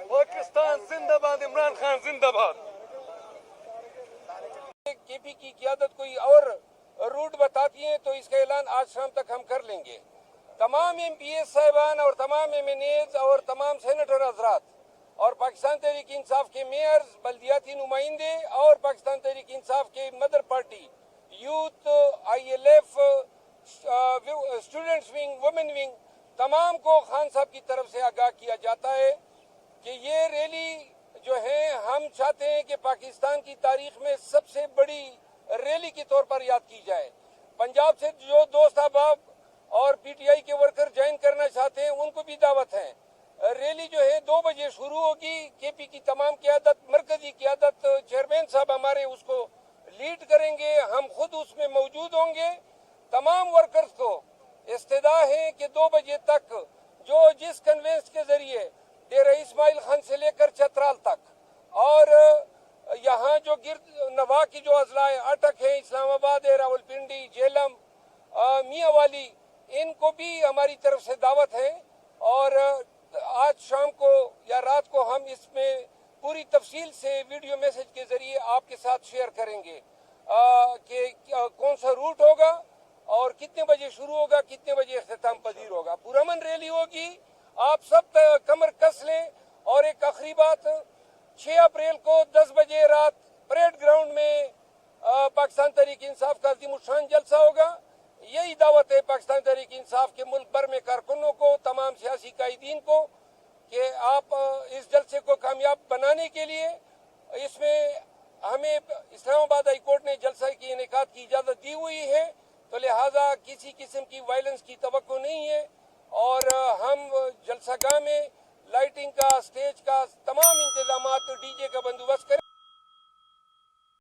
S4: पाकिस्तान जिंदाबाद, इमरान खान जिंदाबाद।
S1: केपी की क़यादत कोई और रूट बताती है तो इसका ऐलान आज शाम तक हम कर लेंगे। तमाम MPS साहिबान और तमाम MNAs और तमाम सेनेटर हजरात और पाकिस्तान तहरीक इंसाफ के मेयर्स, बल्दियाती नुमाइंदे और पाकिस्तान तहरीक इंसाफ के mother party, youth, ILF, students wing, women wing, तमाम को खान साहब की तरफ से आगाह किया जाता है कि ये रैली जो है हम चाहते हैं कि पाकिस्तान की तारीख में सबसे बड़ी रैली के तौर पर याद की जाए। पंजाब से जो दोस्त अहबाब और PTI के वर्कर ज्वाइन करना चाहते हैं उनको भी दावत है। रैली जो है 2 बजे शुरू होगी। KP की तमाम क़यादत, मरकजी क़यादत, चेयरमैन साहब हमारे उसको लीड करेंगे, हम खुद उसमें मौजूद होंगे। तमाम वर्कर्स को इस्तदा है कि 2 बजे तक जो जिस कन्वेंस के जरिए डेरा इस्माइल खान से लेकर चतराल तक और यहाँ जो गिर्द नवा की जो अजला अटक है, इस्लामाबाद है, रावलपिंडी, झेलम, मियाँवाली, इनको भी हमारी तरफ से दावत है और आज शाम को या रात को हम इसमें पूरी तफसील से वीडियो मैसेज के जरिए आपके साथ शेयर करेंगे कि कौन सा रूट होगा और कितने बजे शुरू होगा, कितने बजे इख्तिताम पजीर होगा। पुरअमन रैली होगी, आप सब कमर कस लें। और एक आखिरी बात, 6 अप्रैल को 10 बजे रात परेड ग्राउंड में पाकिस्तान तहरीक इंसाफ का अज़ीमुश्शान जलसा होगा। यही दावत है पाकिस्तान तहरीक इंसाफ के मुल्क भर में कारकुनों को, तमाम सियासी कायदीन को कि आप इस जलसे को कामयाब बनाने के लिए इसमें हमें इस्लामाबाद हाई कोर्ट ने जलसा की इनेकाद की इजाज़त दी हुई है, तो लिहाजा किसी किस्म की वायलेंस की तवक्को नहीं है और हम जलसागाह में लाइटिंग का, स्टेज का तमाम इंतजामात, DJ का बंदोबस्त करें।